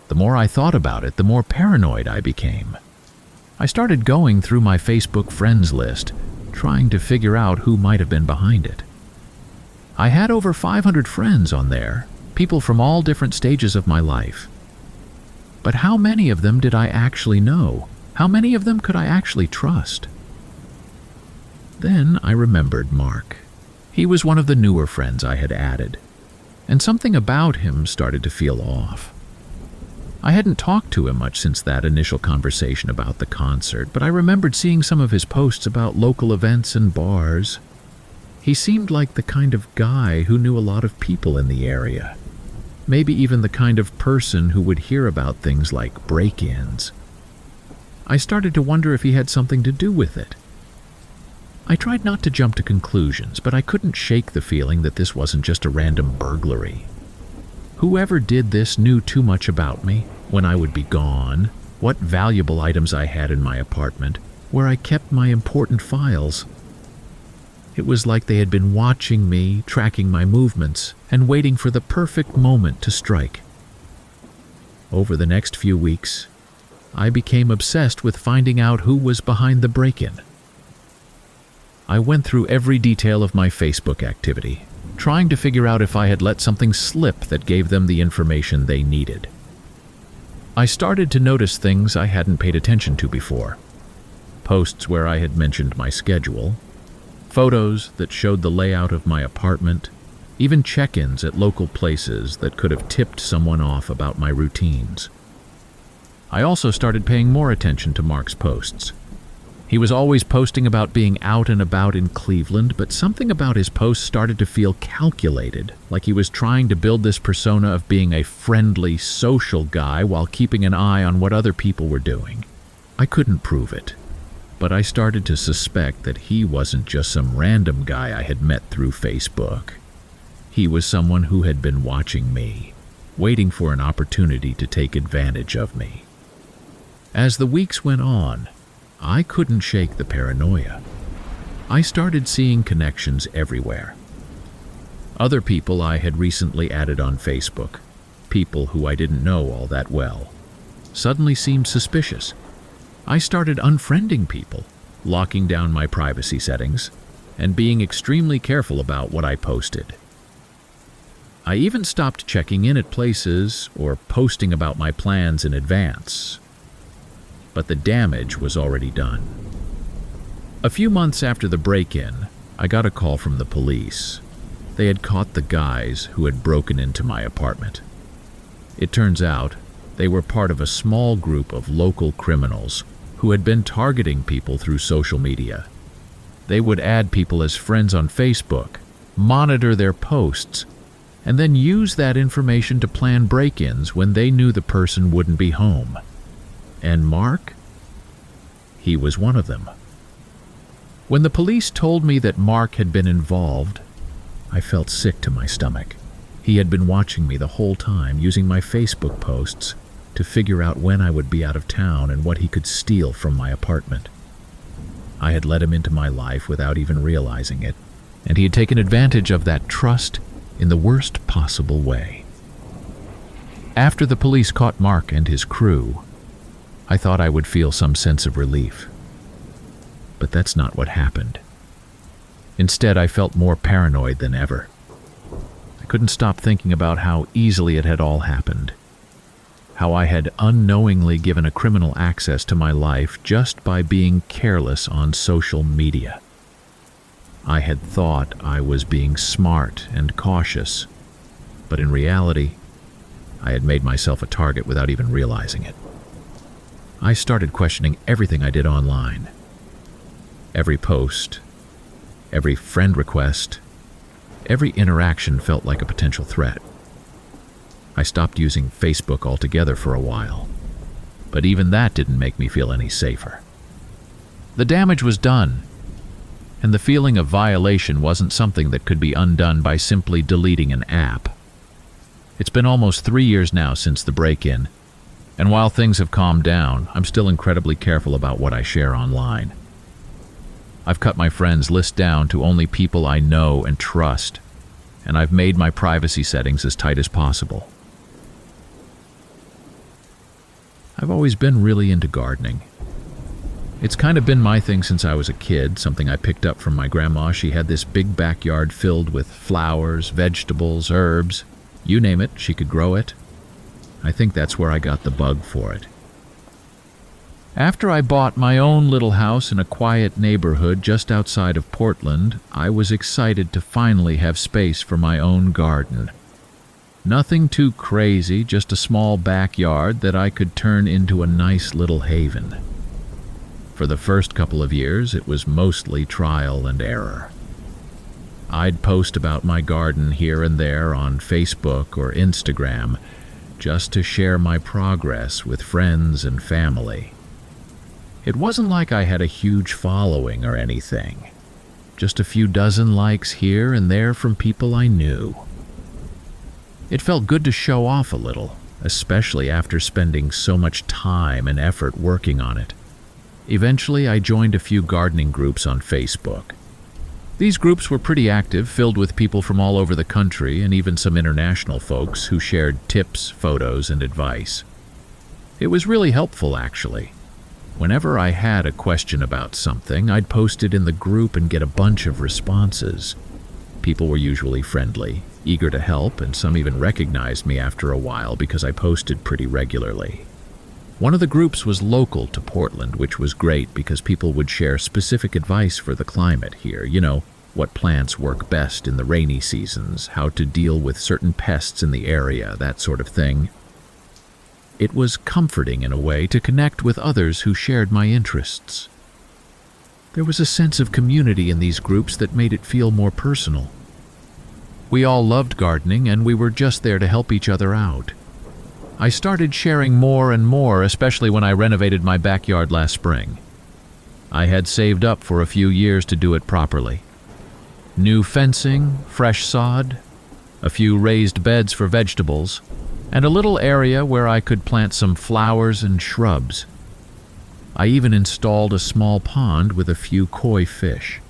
The more I thought about it, the more paranoid I became. I started going through my Facebook friends list, trying to figure out who might have been behind it. I had over 500 friends on there, people from all different stages of my life. But how many of them did I actually know? How many of them could I actually trust? Then I remembered Mark. He was one of the newer friends I had added, and something about him started to feel off. I hadn't talked to him much since that initial conversation about the concert, but I remembered seeing some of his posts about local events and bars. He seemed like the kind of guy who knew a lot of people in the area, maybe even the kind of person who would hear about things like break-ins. I started to wonder if he had something to do with it. I tried not to jump to conclusions, but I couldn't shake the feeling that this wasn't just a random burglary. Whoever did this knew too much about me, when I would be gone, what valuable items I had in my apartment, where I kept my important files. It was like they had been watching me, tracking my movements, and waiting for the perfect moment to strike. Over the next few weeks, I became obsessed with finding out who was behind the break-in. I went through every detail of my Facebook activity, trying to figure out if I had let something slip that gave them the information they needed. I started to notice things I hadn't paid attention to before. Posts where I had mentioned my schedule, photos that showed the layout of my apartment, even check-ins at local places that could have tipped someone off about my routines. I also started paying more attention to Mark's posts. He was always posting about being out and about in Cleveland, but something about his posts started to feel calculated, like he was trying to build this persona of being a friendly, social guy while keeping an eye on what other people were doing. I couldn't prove it, but I started to suspect that he wasn't just some random guy I had met through Facebook. He was someone who had been watching me, waiting for an opportunity to take advantage of me. As the weeks went on, I couldn't shake the paranoia. I started seeing connections everywhere. Other people I had recently added on Facebook, people who I didn't know all that well, suddenly seemed suspicious. I started unfriending people, locking down my privacy settings, and being extremely careful about what I posted. I even stopped checking in at places or posting about my plans in advance. But the damage was already done. A few months after the break-in, I got a call from the police. They had caught the guys who had broken into my apartment. It turns out they were part of a small group of local criminals who had been targeting people through social media. They would add people as friends on Facebook, monitor their posts, and then use that information to plan break-ins when they knew the person wouldn't be home. And Mark? He was one of them. When the police told me that Mark had been involved, I felt sick to my stomach. He had been watching me the whole time, using my Facebook posts to figure out when I would be out of town and what he could steal from my apartment. I had let him into my life without even realizing it, and he had taken advantage of that trust in the worst possible way. After the police caught Mark and his crew, I thought I would feel some sense of relief. But that's not what happened. Instead, I felt more paranoid than ever. I couldn't stop thinking about how easily it had all happened. How I had unknowingly given a criminal access to my life just by being careless on social media. I had thought I was being smart and cautious, but in reality, I had made myself a target without even realizing it. I started questioning everything I did online. Every post, every friend request, every interaction felt like a potential threat. I stopped using Facebook altogether for a while, but even that didn't make me feel any safer. The damage was done, and the feeling of violation wasn't something that could be undone by simply deleting an app. It's been almost 3 years now since the break-in, and while things have calmed down, I'm still incredibly careful about what I share online. I've cut my friends list down to only people I know and trust, and I've made my privacy settings as tight as possible. I've always been really into gardening. It's kind of been my thing since I was a kid, something I picked up from my grandma. She had this big backyard filled with flowers, vegetables, herbs. You name it, she could grow it. I think that's where I got the bug for it. After I bought my own little house in a quiet neighborhood just outside of Portland, I was excited to finally have space for my own garden. Nothing too crazy, just a small backyard that I could turn into a nice little haven. For the first couple of years, it was mostly trial and error. I'd post about my garden here and there on Facebook or Instagram, just to share my progress with friends and family. It wasn't like I had a huge following or anything, just a few dozen likes here and there from people I knew. It felt good to show off a little, especially after spending so much time and effort working on it. Eventually, I joined a few gardening groups on Facebook. These groups were pretty active, filled with people from all over the country and even some international folks who shared tips, photos, and advice. It was really helpful, actually. Whenever I had a question about something, I'd post it in the group and get a bunch of responses. People were usually friendly, eager to help, and some even recognized me after a while because I posted pretty regularly. One of the groups was local to Portland, which was great because people would share specific advice for the climate here. You know, what plants work best in the rainy seasons, how to deal with certain pests in the area, that sort of thing. It was comforting in a way to connect with others who shared my interests. There was a sense of community in these groups that made it feel more personal. We all loved gardening, and we were just there to help each other out. I started sharing more and more, especially when I renovated my backyard last spring. I had saved up for a few years to do it properly. New fencing, fresh sod, a few raised beds for vegetables, and a little area where I could plant some flowers and shrubs. I even installed a small pond with a few koi fish.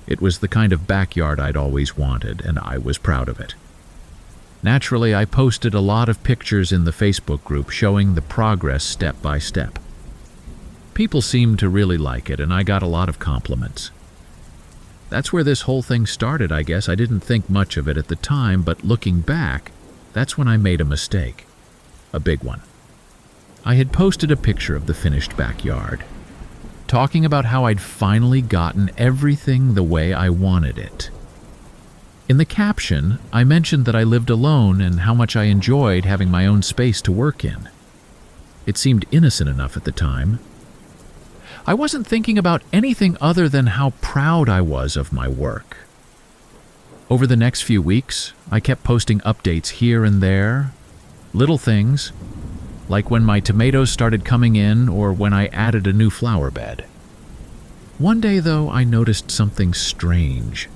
It was the kind of backyard I'd always wanted, and I was proud of it. Naturally, I posted a lot of pictures in the Facebook group showing the progress step by step. People seemed to really like it, and I got a lot of compliments. That's where this whole thing started, I guess. I didn't think much of it at the time, but looking back, that's when I made a mistake. A big one. I had posted a picture of the finished backyard, talking about how I'd finally gotten everything the way I wanted it. In the caption, I mentioned that I lived alone and how much I enjoyed having my own space to work in. It seemed innocent enough at the time. I wasn't thinking about anything other than how proud I was of my work. Over the next few weeks, I kept posting updates here and there, little things, like when my tomatoes started coming in or when I added a new flower bed. One day, though, I noticed something strange.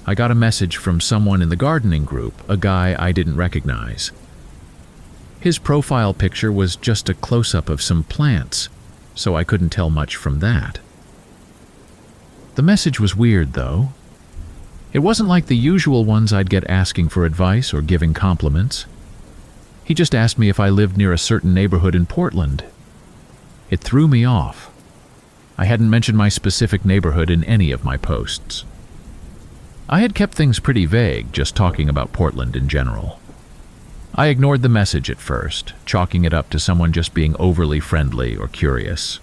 I got a message from someone in the gardening group, a guy I didn't recognize. His profile picture was just a close-up of some plants, so I couldn't tell much from that. The message was weird, though. It wasn't like the usual ones I'd get asking for advice or giving compliments. He just asked me if I lived near a certain neighborhood in Portland. It threw me off. I hadn't mentioned my specific neighborhood in any of my posts. I had kept things pretty vague, just talking about Portland in general. I ignored the message at first, chalking it up to someone just being overly friendly or curious.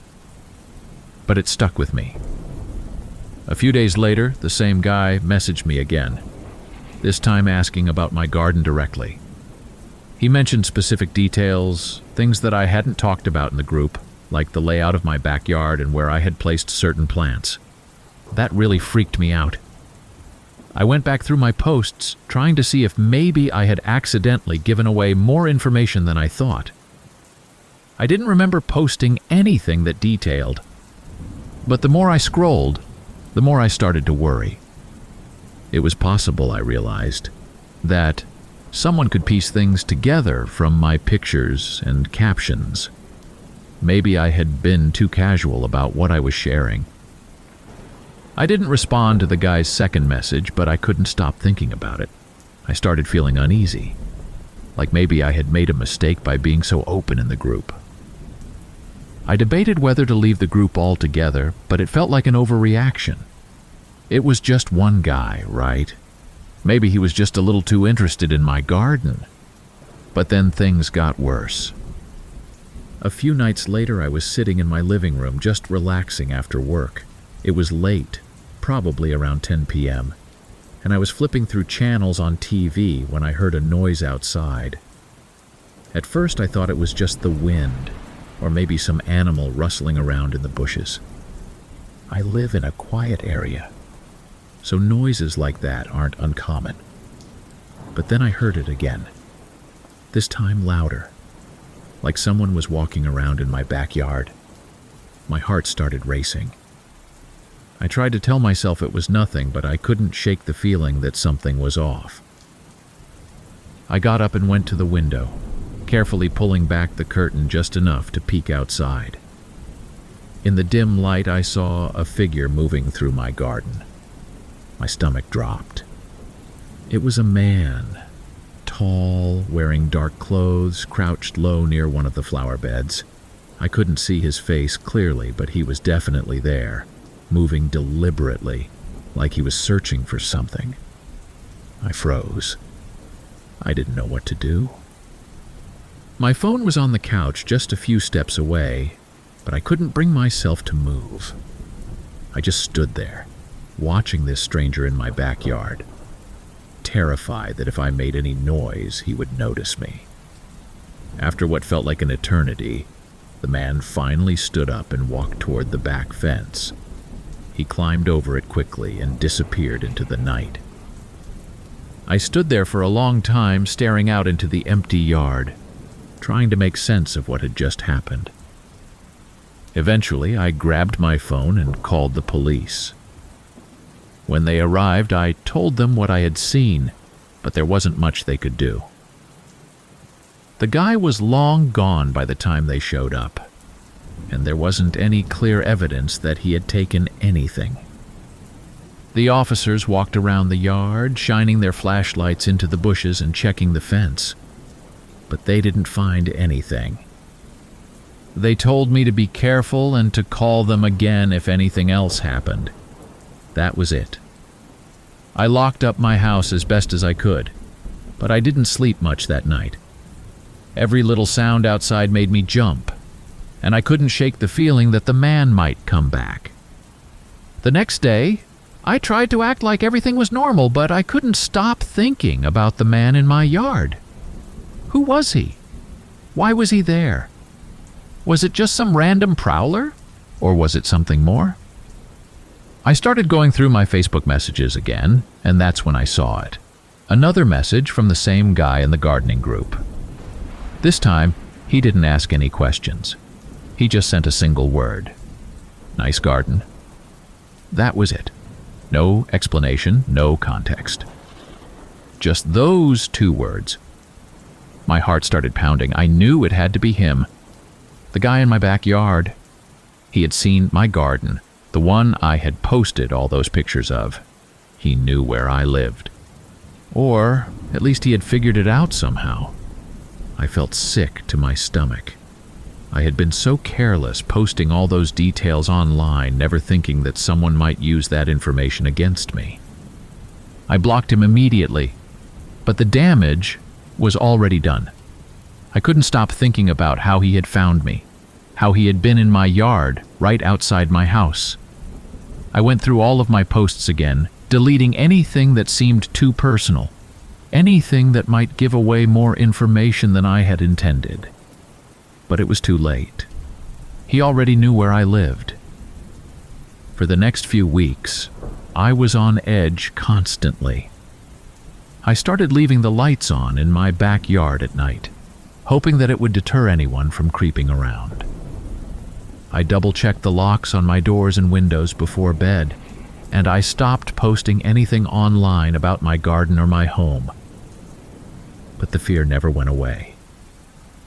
But it stuck with me. A few days later, the same guy messaged me again, this time asking about my garden directly. He mentioned specific details, things that I hadn't talked about in the group, like the layout of my backyard and where I had placed certain plants. That really freaked me out. I went back through my posts, trying to see if maybe I had accidentally given away more information than I thought. I didn't remember posting anything that detailed, but the more I scrolled, the more I started to worry. It was possible, I realized, that someone could piece things together from my pictures and captions. Maybe I had been too casual about what I was sharing. I didn't respond to the guy's second message, but I couldn't stop thinking about it. I started feeling uneasy, like maybe I had made a mistake by being so open in the group. I debated whether to leave the group altogether, but it felt like an overreaction. It was just one guy, right? Maybe he was just a little too interested in my garden. But then things got worse. A few nights later, I was sitting in my living room just relaxing after work. It was late, probably around 10 p.m., and I was flipping through channels on TV when I heard a noise outside. At first, I thought it was just the wind, or maybe some animal rustling around in the bushes. I live in a quiet area, so noises like that aren't uncommon. But then I heard it again, this time louder, like someone was walking around in my backyard. My heart started racing. I tried to tell myself it was nothing, but I couldn't shake the feeling that something was off. I got up and went to the window, carefully pulling back the curtain just enough to peek outside. In the dim light, I saw a figure moving through my garden. My stomach dropped. It was a man, tall, wearing dark clothes, crouched low near one of the flower beds. I couldn't see his face clearly, but he was definitely there, moving deliberately, like he was searching for something. I froze. I didn't know what to do. My phone was on the couch just a few steps away, but I couldn't bring myself to move. I just stood there, watching this stranger in my backyard, terrified that if I made any noise, he would notice me. After what felt like an eternity, the man finally stood up and walked toward the back fence. He climbed over it quickly and disappeared into the night. I stood there for a long time, staring out into the empty yard, trying to make sense of what had just happened. Eventually, I grabbed my phone and called the police. When they arrived, I told them what I had seen, but there wasn't much they could do. The guy was long gone by the time they showed up, and there wasn't any clear evidence that he had taken anything. The officers walked around the yard, shining their flashlights into the bushes and checking the fence, but they didn't find anything. They told me to be careful and to call them again if anything else happened. That was it. I locked up my house as best as I could, but I didn't sleep much that night. Every little sound outside made me jump, and I couldn't shake the feeling that the man might come back. The next day, I tried to act like everything was normal, but I couldn't stop thinking about the man in my yard. Who was he? Why was he there? Was it just some random prowler, or was it something more? I started going through my Facebook messages again, and that's when I saw it. Another message from the same guy in the gardening group. This time, he didn't ask any questions. He just sent a single word. Nice garden. That was it. No explanation, no context. Just those 2 words. My heart started pounding. I knew it had to be him. The guy in my backyard. He had seen my garden, the one I had posted all those pictures of. He knew where I lived. Or at least he had figured it out somehow. I felt sick to my stomach. I had been so careless posting all those details online, never thinking that someone might use that information against me. I blocked him immediately, but the damage was already done. I couldn't stop thinking about how he had found me, how he had been in my yard right outside my house. I went through all of my posts again, deleting anything that seemed too personal, anything that might give away more information than I had intended. But it was too late. He already knew where I lived. For the next few weeks, I was on edge constantly. I started leaving the lights on in my backyard at night, hoping that it would deter anyone from creeping around. I double-checked the locks on my doors and windows before bed, and I stopped posting anything online about my garden or my home. But the fear never went away.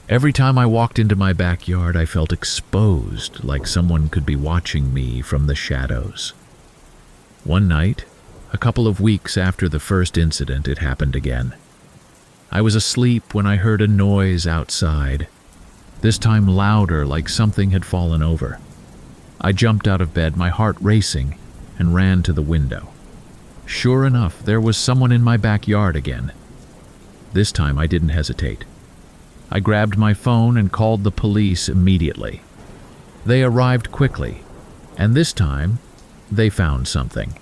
Every time I walked into my backyard, I felt exposed, like someone could be watching me from the shadows. One night, a couple of weeks after the first incident, it happened again. I was asleep when I heard a noise outside, this time louder, like something had fallen over. I jumped out of bed, my heart racing, and ran to the window. Sure enough, there was someone in my backyard again. This time I didn't hesitate. I grabbed my phone and called the police immediately. They arrived quickly, and this time they found something.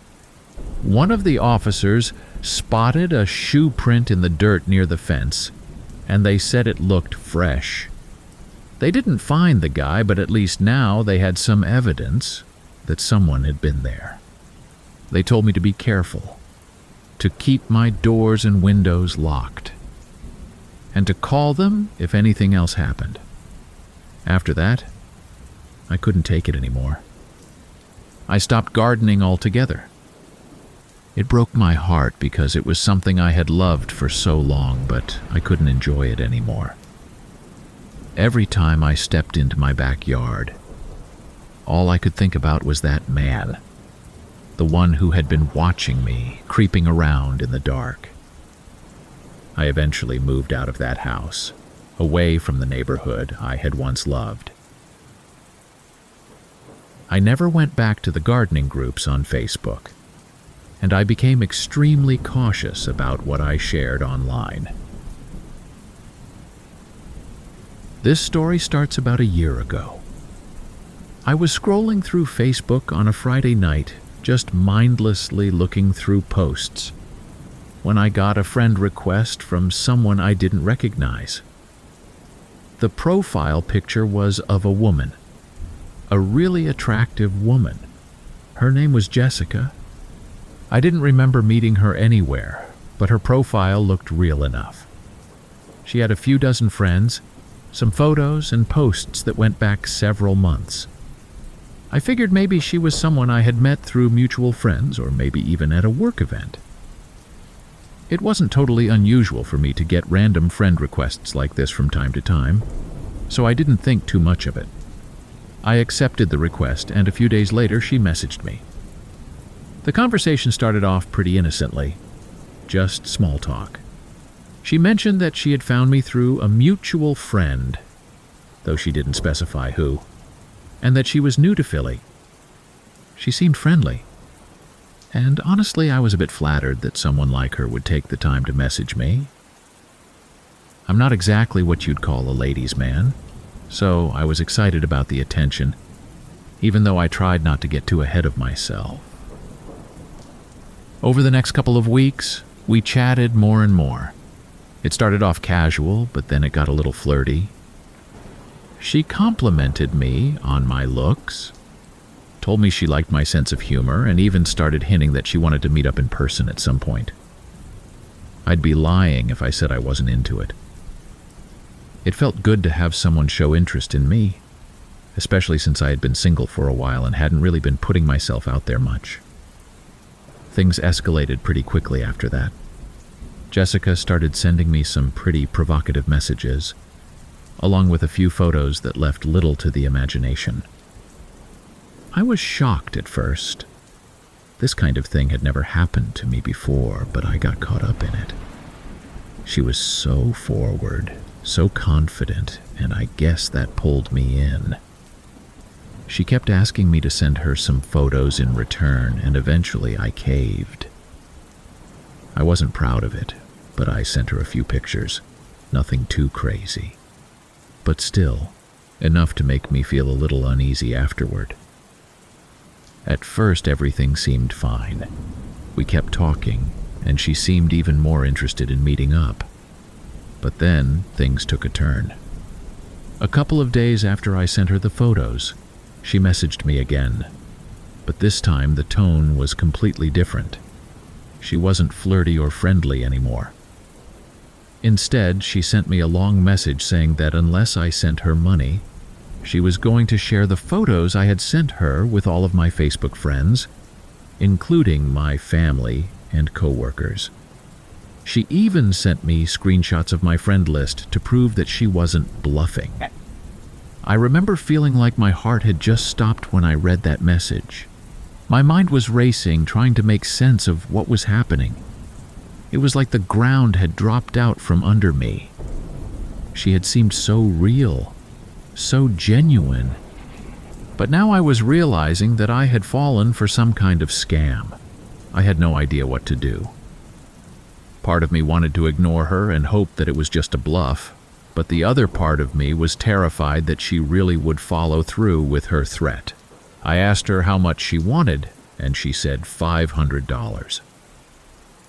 One of the officers spotted a shoe print in the dirt near the fence, and they said it looked fresh. They didn't find the guy, but at least now they had some evidence that someone had been there. They told me to be careful, to keep my doors and windows locked, and to call them if anything else happened. After that, I couldn't take it anymore. I stopped gardening altogether. It broke my heart because it was something I had loved for so long, but I couldn't enjoy it anymore. Every time I stepped into my backyard, all I could think about was that man, the one who had been watching me, creeping around in the dark. I eventually moved out of that house, away from the neighborhood I had once loved. I never went back to the gardening groups on Facebook, and I became extremely cautious about what I shared online. This story starts about a year ago. I was scrolling through Facebook on a Friday night, just mindlessly looking through posts, when I got a friend request from someone I didn't recognize. The profile picture was of a woman, a really attractive woman. Her name was Jessica. I didn't remember meeting her anywhere, but her profile looked real enough. She had a few dozen friends, some photos and posts that went back several months. I figured maybe she was someone I had met through mutual friends or maybe even at a work event. It wasn't totally unusual for me to get random friend requests like this from time to time, so I didn't think too much of it. I accepted the request, and a few days later she messaged me. The conversation started off pretty innocently, just small talk. She mentioned that she had found me through a mutual friend, though she didn't specify who, and that she was new to Philly. She seemed friendly. And honestly, I was a bit flattered that someone like her would take the time to message me. I'm not exactly what you'd call a ladies' man, so I was excited about the attention, even though I tried not to get too ahead of myself. Over the next couple of weeks, we chatted more and more. It started off casual, but then it got a little flirty. She complimented me on my looks, told me she liked my sense of humor, and even started hinting that she wanted to meet up in person at some point. I'd be lying if I said I wasn't into it. It felt good to have someone show interest in me, especially since I had been single for a while and hadn't really been putting myself out there much. Things escalated pretty quickly after that. Jessica started sending me some pretty provocative messages, along with a few photos that left little to the imagination. I was shocked at first. This kind of thing had never happened to me before, but I got caught up in it. She was so forward, so confident, and I guess that pulled me in. She kept asking me to send her some photos in return, and eventually I caved. I wasn't proud of it, but I sent her a few pictures. Nothing too crazy. But still, enough to make me feel a little uneasy afterward. At first, everything seemed fine. We kept talking, and she seemed even more interested in meeting up. But then, things took a turn. A couple of days after I sent her the photos, she messaged me again. But this time, the tone was completely different. She wasn't flirty or friendly anymore. Instead, she sent me a long message saying that unless I sent her money, she was going to share the photos I had sent her with all of my Facebook friends, including my family and coworkers. She even sent me screenshots of my friend list to prove that she wasn't bluffing. I remember feeling like my heart had just stopped when I read that message. My mind was racing, trying to make sense of what was happening. It was like the ground had dropped out from under me. She had seemed so real, so genuine. But now I was realizing that I had fallen for some kind of scam. I had no idea what to do. Part of me wanted to ignore her and hope that it was just a bluff, but the other part of me was terrified that she really would follow through with her threat. I asked her how much she wanted, and she said $500.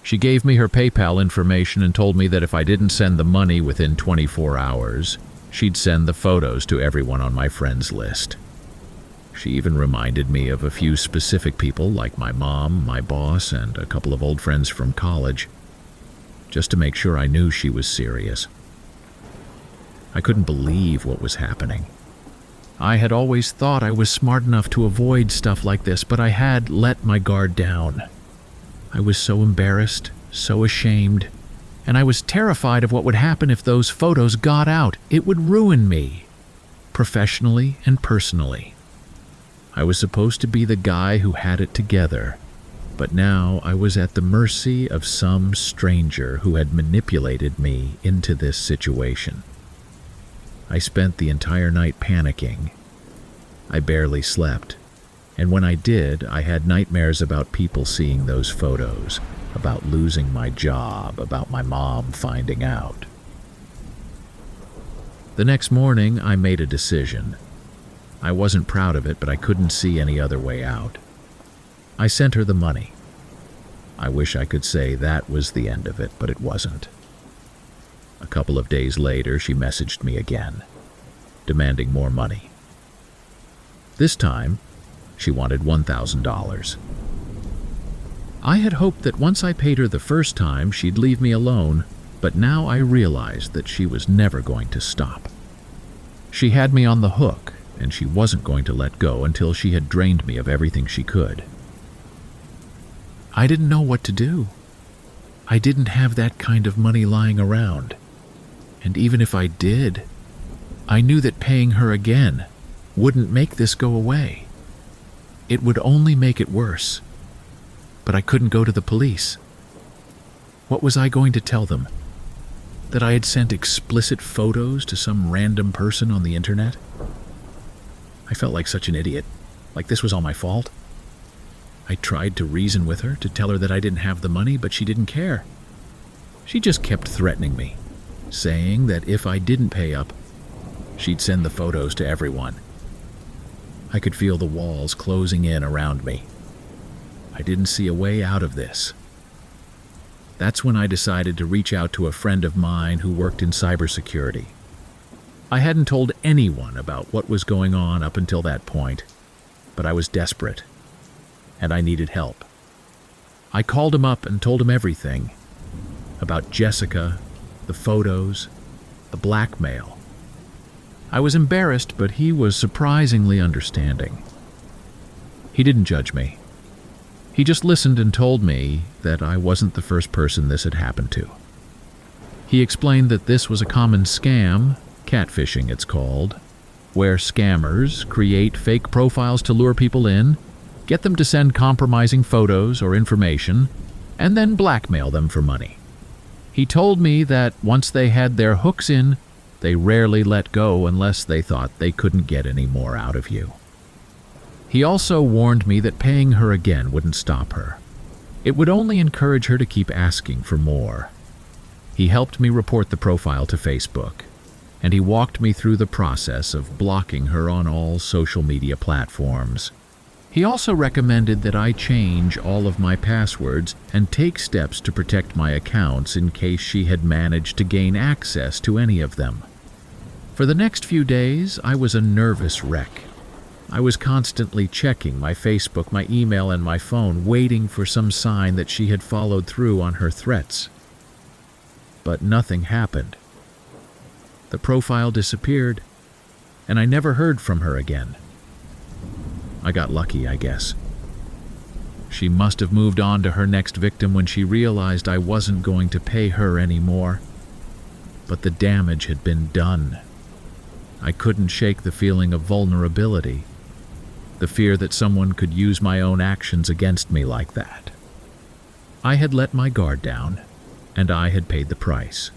She gave me her PayPal information and told me that if I didn't send the money within 24 hours, she'd send the photos to everyone on my friends list. She even reminded me of a few specific people like my mom, my boss, and a couple of old friends from college, just to make sure I knew she was serious. I couldn't believe what was happening. I had always thought I was smart enough to avoid stuff like this, but I had let my guard down. I was so embarrassed, so ashamed, and I was terrified of what would happen if those photos got out. It would ruin me, professionally and personally. I was supposed to be the guy who had it together, but now I was at the mercy of some stranger who had manipulated me into this situation. I spent the entire night panicking. I barely slept. And when I did, I had nightmares about people seeing those photos, about losing my job, about my mom finding out. The next morning, I made a decision. I wasn't proud of it, but I couldn't see any other way out. I sent her the money. I wish I could say that was the end of it, but it wasn't. A couple of days later, she messaged me again, demanding more money. This time, she wanted $1,000. I had hoped that once I paid her the first time, she'd leave me alone, but now I realized that she was never going to stop. She had me on the hook, and she wasn't going to let go until she had drained me of everything she could. I didn't know what to do. I didn't have that kind of money lying around. And even if I did, I knew that paying her again wouldn't make this go away. It would only make it worse. But I couldn't go to the police. What was I going to tell them? That I had sent explicit photos to some random person on the internet? I felt like such an idiot, like this was all my fault. I tried to reason with her, to tell her that I didn't have the money, but she didn't care. She just kept threatening me, saying that if I didn't pay up, she'd send the photos to everyone. I could feel the walls closing in around me. I didn't see a way out of this. That's when I decided to reach out to a friend of mine who worked in cybersecurity. I hadn't told anyone about what was going on up until that point, but I was desperate, and I needed help. I called him up and told him everything about Jessica, the photos, the blackmail. I was embarrassed, but he was surprisingly understanding. He didn't judge me. He just listened and told me that I wasn't the first person this had happened to. He explained that this was a common scam, catfishing it's called, where scammers create fake profiles to lure people in, get them to send compromising photos or information, and then blackmail them for money. He told me that once they had their hooks in, They rarely let go unless they thought they couldn't get any more out of you. He also warned me that paying her again wouldn't stop her. It would only encourage her to keep asking for more. He helped me report the profile to Facebook, and he walked me through the process of blocking her on all social media platforms. He also recommended that I change all of my passwords and take steps to protect my accounts in case she had managed to gain access to any of them. For the next few days, I was a nervous wreck. I was constantly checking my Facebook, my email, and my phone, waiting for some sign that she had followed through on her threats. But nothing happened. The profile disappeared, and I never heard from her again. I got lucky, I guess. She must have moved on to her next victim when she realized I wasn't going to pay her anymore. But the damage had been done. I couldn't shake the feeling of vulnerability, the fear that someone could use my own actions against me like that. I had let my guard down, and I had paid the price.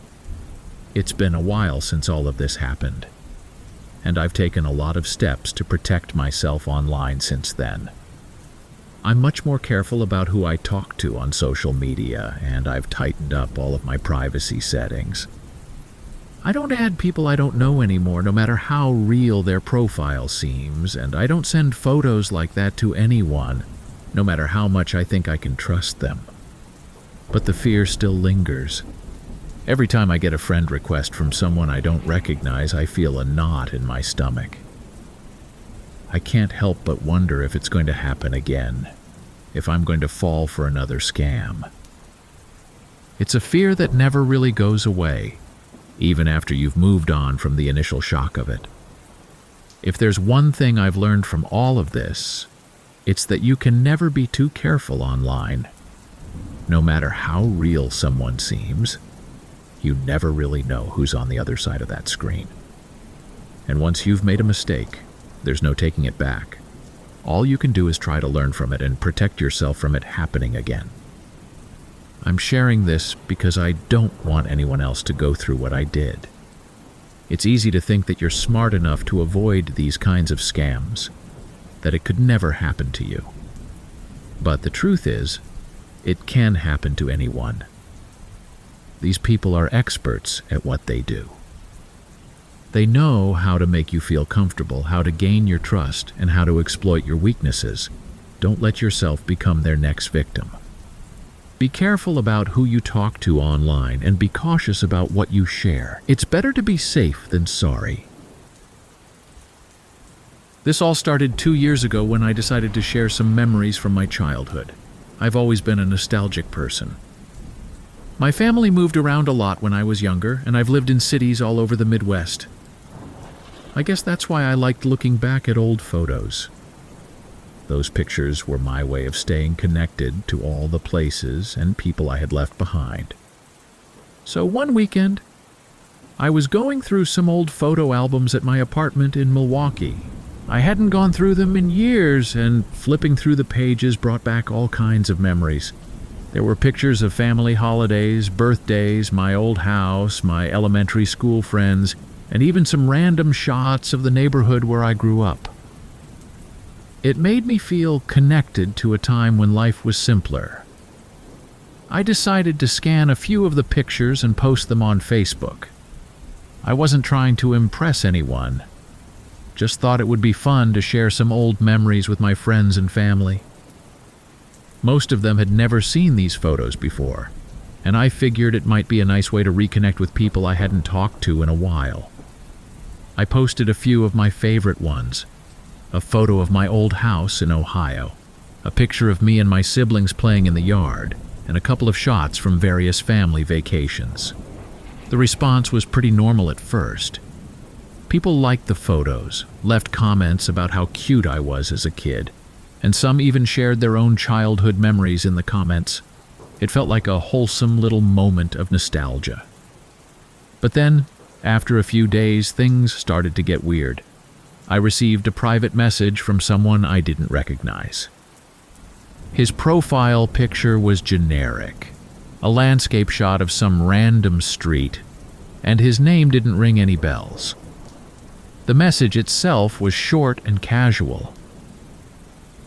It's been a while since all of this happened, and I've taken a lot of steps to protect myself online since then. I'm much more careful about who I talk to on social media, and I've tightened up all of my privacy settings. I don't add people I don't know anymore, no matter how real their profile seems, and I don't send photos like that to anyone, no matter how much I think I can trust them. But the fear still lingers. Every time I get a friend request from someone I don't recognize, I feel a knot in my stomach. I can't help but wonder if it's going to happen again, if I'm going to fall for another scam. It's a fear that never really goes away, even after you've moved on from the initial shock of it. If there's one thing I've learned from all of this, it's that you can never be too careful online. No matter how real someone seems, you never really know who's on the other side of that screen. And once you've made a mistake, there's no taking it back. All you can do is try to learn from it and protect yourself from it happening again. I'm sharing this because I don't want anyone else to go through what I did. It's easy to think that you're smart enough to avoid these kinds of scams, that it could never happen to you. But the truth is, it can happen to anyone. These people are experts at what they do. They know how to make you feel comfortable, how to gain your trust, and how to exploit your weaknesses. Don't let yourself become their next victim. Be careful about who you talk to online and be cautious about what you share. It's better to be safe than sorry. This all started 2 years ago when I decided to share some memories from my childhood. I've always been a nostalgic person. My family moved around a lot when I was younger, and I've lived in cities all over the Midwest. I guess that's why I liked looking back at old photos. Those pictures were my way of staying connected to all the places and people I had left behind. So one weekend, I was going through some old photo albums at my apartment in Milwaukee. I hadn't gone through them in years, and flipping through the pages brought back all kinds of memories. There were pictures of family holidays, birthdays, my old house, my elementary school friends, and even some random shots of the neighborhood where I grew up. It made me feel connected to a time when life was simpler. I decided to scan a few of the pictures and post them on Facebook. I wasn't trying to impress anyone, just thought it would be fun to share some old memories with my friends and family. Most of them had never seen these photos before, and I figured it might be a nice way to reconnect with people I hadn't talked to in a while. I posted a few of my favorite ones: a photo of my old house in Ohio, a picture of me and my siblings playing in the yard, and a couple of shots from various family vacations. The response was pretty normal at first. People liked the photos, left comments about how cute I was as a kid, and some even shared their own childhood memories in the comments. It felt like a wholesome little moment of nostalgia. But then, after a few days, things started to get weird. I received a private message from someone I didn't recognize. His profile picture was generic, a landscape shot of some random street, and his name didn't ring any bells. The message itself was short and casual.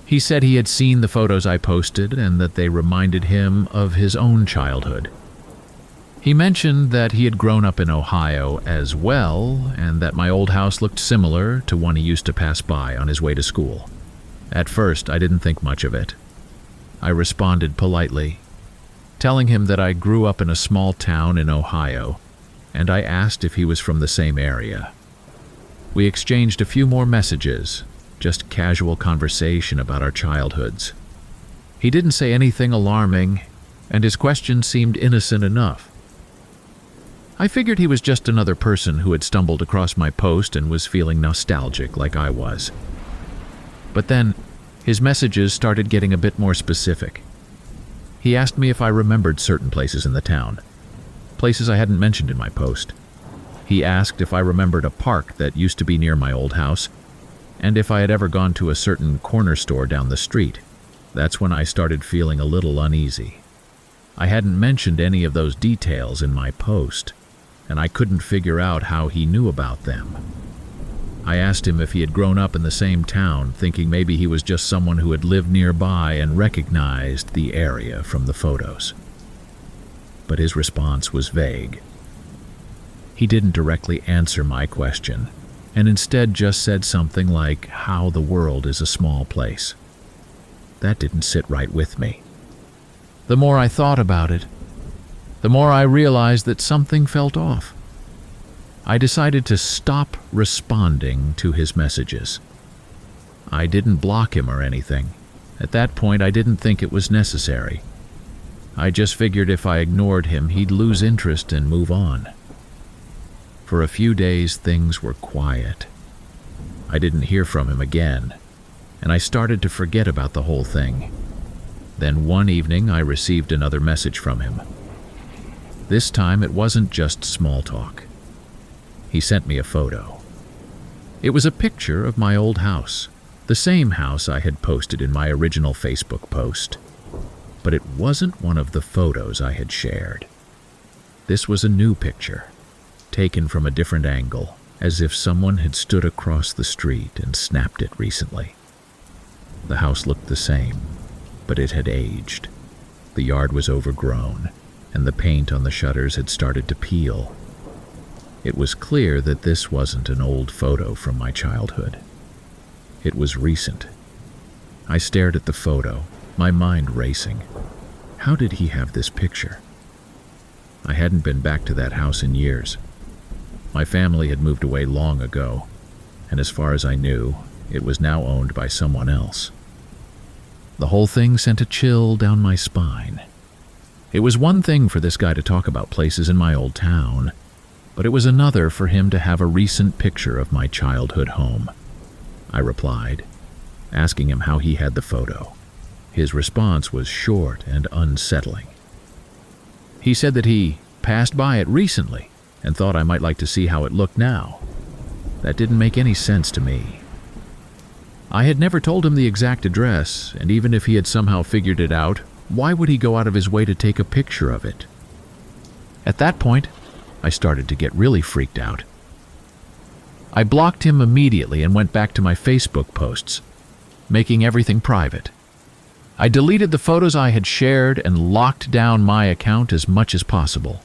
He said he had seen the photos I posted and that they reminded him of his own childhood. He mentioned that he had grown up in Ohio as well, and that my old house looked similar to one he used to pass by on his way to school. At first, I didn't think much of it. I responded politely, telling him that I grew up in a small town in Ohio, and I asked if he was from the same area. We exchanged a few more messages, just casual conversation about our childhoods. He didn't say anything alarming, and his questions seemed innocent enough. I figured he was just another person who had stumbled across my post and was feeling nostalgic like I was. But then, his messages started getting a bit more specific. He asked me if I remembered certain places in the town, places I hadn't mentioned in my post. He asked if I remembered a park that used to be near my old house, and if I had ever gone to a certain corner store down the street. That's when I started feeling a little uneasy. I hadn't mentioned any of those details in my post, and I couldn't figure out how he knew about them. I asked him if he had grown up in the same town, thinking maybe he was just someone who had lived nearby and recognized the area from the photos. But his response was vague. He didn't directly answer my question, and instead just said something like how the world is a small place. That didn't sit right with me. The more I thought about it, the more I realized that something felt off. I decided to stop responding to his messages. I didn't block him or anything. At that point, I didn't think it was necessary. I just figured if I ignored him, he'd lose interest and move on. For a few days, things were quiet. I didn't hear from him again, and I started to forget about the whole thing. Then one evening, I received another message from him. This time, it wasn't just small talk. He sent me a photo. It was a picture of my old house, the same house I had posted in my original Facebook post. But it wasn't one of the photos I had shared. This was a new picture, taken from a different angle, as if someone had stood across the street and snapped it recently. The house looked the same, but it had aged. The yard was overgrown, and the paint on the shutters had started to peel. It was clear that this wasn't an old photo from my childhood. It was recent. I stared at the photo, my mind racing. How did he have this picture? I hadn't been back to that house in years. My family had moved away long ago, and as far as I knew, it was now owned by someone else. The whole thing sent a chill down my spine. It was one thing for this guy to talk about places in my old town, but it was another for him to have a recent picture of my childhood home. I replied, asking him how he had the photo. His response was short and unsettling. He said that he passed by it recently and thought I might like to see how it looked now. That didn't make any sense to me. I had never told him the exact address, and even if he had somehow figured it out, why would he go out of his way to take a picture of it? At that point, I started to get really freaked out. I blocked him immediately and went back to my Facebook posts, making everything private. I deleted the photos I had shared and locked down my account as much as possible.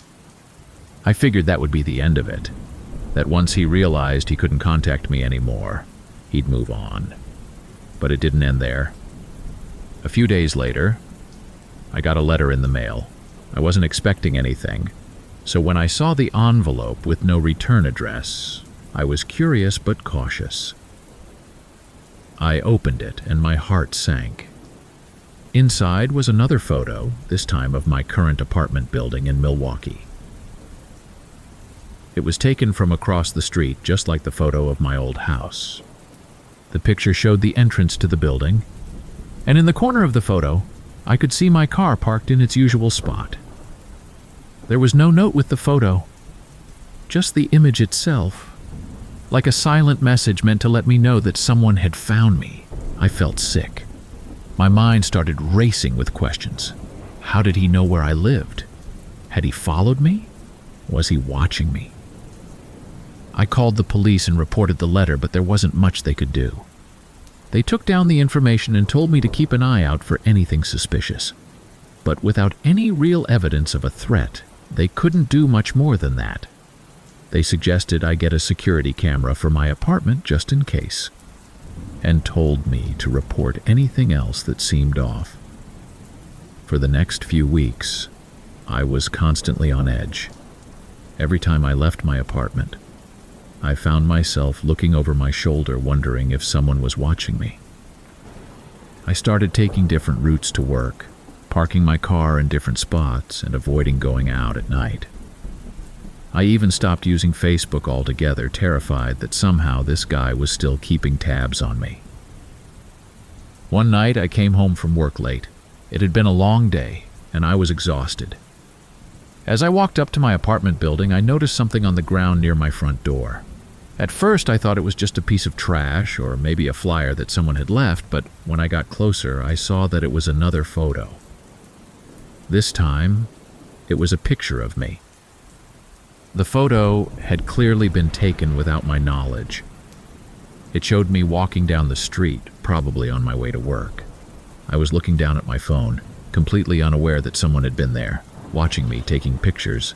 I figured that would be the end of it, that once he realized he couldn't contact me anymore, he'd move on. But it didn't end there. A few days later, I got a letter in the mail. I wasn't expecting anything, so when I saw the envelope with no return address, I was curious but cautious. I opened it and my heart sank. Inside was another photo, this time of my current apartment building in Milwaukee. It was taken from across the street, just like the photo of my old house. The picture showed the entrance to the building, and in the corner of the photo, I could see my car parked in its usual spot. There was no note with the photo, just the image itself, like a silent message meant to let me know that someone had found me. I felt sick. My mind started racing with questions. How did he know where I lived? Had he followed me? Was he watching me? I called the police and reported the letter, but there wasn't much they could do. They took down the information and told me to keep an eye out for anything suspicious. But without any real evidence of a threat, they couldn't do much more than that. They suggested I get a security camera for my apartment just in case, and told me to report anything else that seemed off. For the next few weeks, I was constantly on edge. Every time I left my apartment, I found myself looking over my shoulder wondering if someone was watching me. I started taking different routes to work, parking my car in different spots and avoiding going out at night. I even stopped using Facebook altogether, terrified that somehow this guy was still keeping tabs on me. One night I came home from work late. It had been a long day, and I was exhausted. As I walked up to my apartment building, I noticed something on the ground near my front door. At first, I thought it was just a piece of trash or maybe a flyer that someone had left, but when I got closer, I saw that it was another photo. This time, it was a picture of me. The photo had clearly been taken without my knowledge. It showed me walking down the street, probably on my way to work. I was looking down at my phone, completely unaware that someone had been there, watching me taking pictures.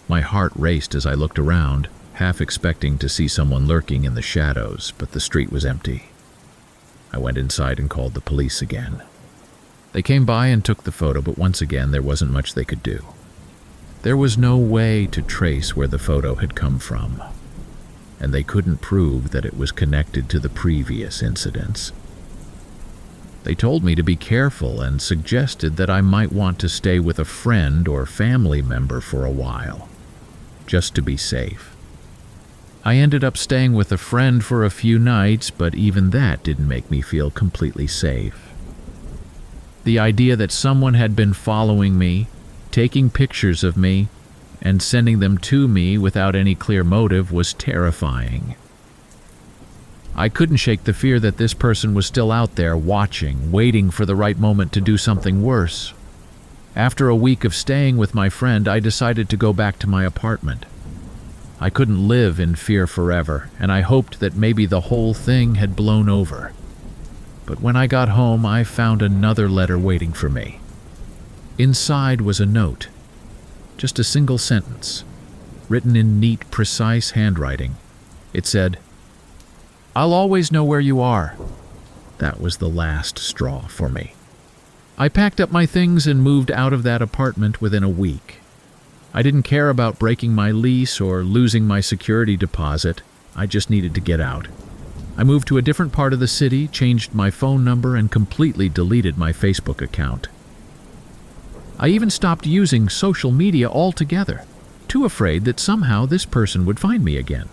My heart raced as I looked around, half expecting to see someone lurking in the shadows, but the street was empty. I went inside and called the police again. They came by and took the photo, but once again there wasn't much they could do. There was no way to trace where the photo had come from, and they couldn't prove that it was connected to the previous incidents. They told me to be careful and suggested that I might want to stay with a friend or family member for a while, just to be safe. I ended up staying with a friend for a few nights, but even that didn't make me feel completely safe. The idea that someone had been following me, taking pictures of me, and sending them to me without any clear motive was terrifying. I couldn't shake the fear that this person was still out there watching, waiting for the right moment to do something worse. After a week of staying with my friend, I decided to go back to my apartment. I couldn't live in fear forever, and I hoped that maybe the whole thing had blown over. But when I got home, I found another letter waiting for me. Inside was a note, just a single sentence, written in neat, precise handwriting. It said, "I'll always know where you are." That was the last straw for me. I packed up my things and moved out of that apartment within a week. I didn't care about breaking my lease or losing my security deposit. I just needed to get out. I moved to a different part of the city, changed my phone number, and completely deleted my Facebook account. I even stopped using social media altogether, too afraid that somehow this person would find me again.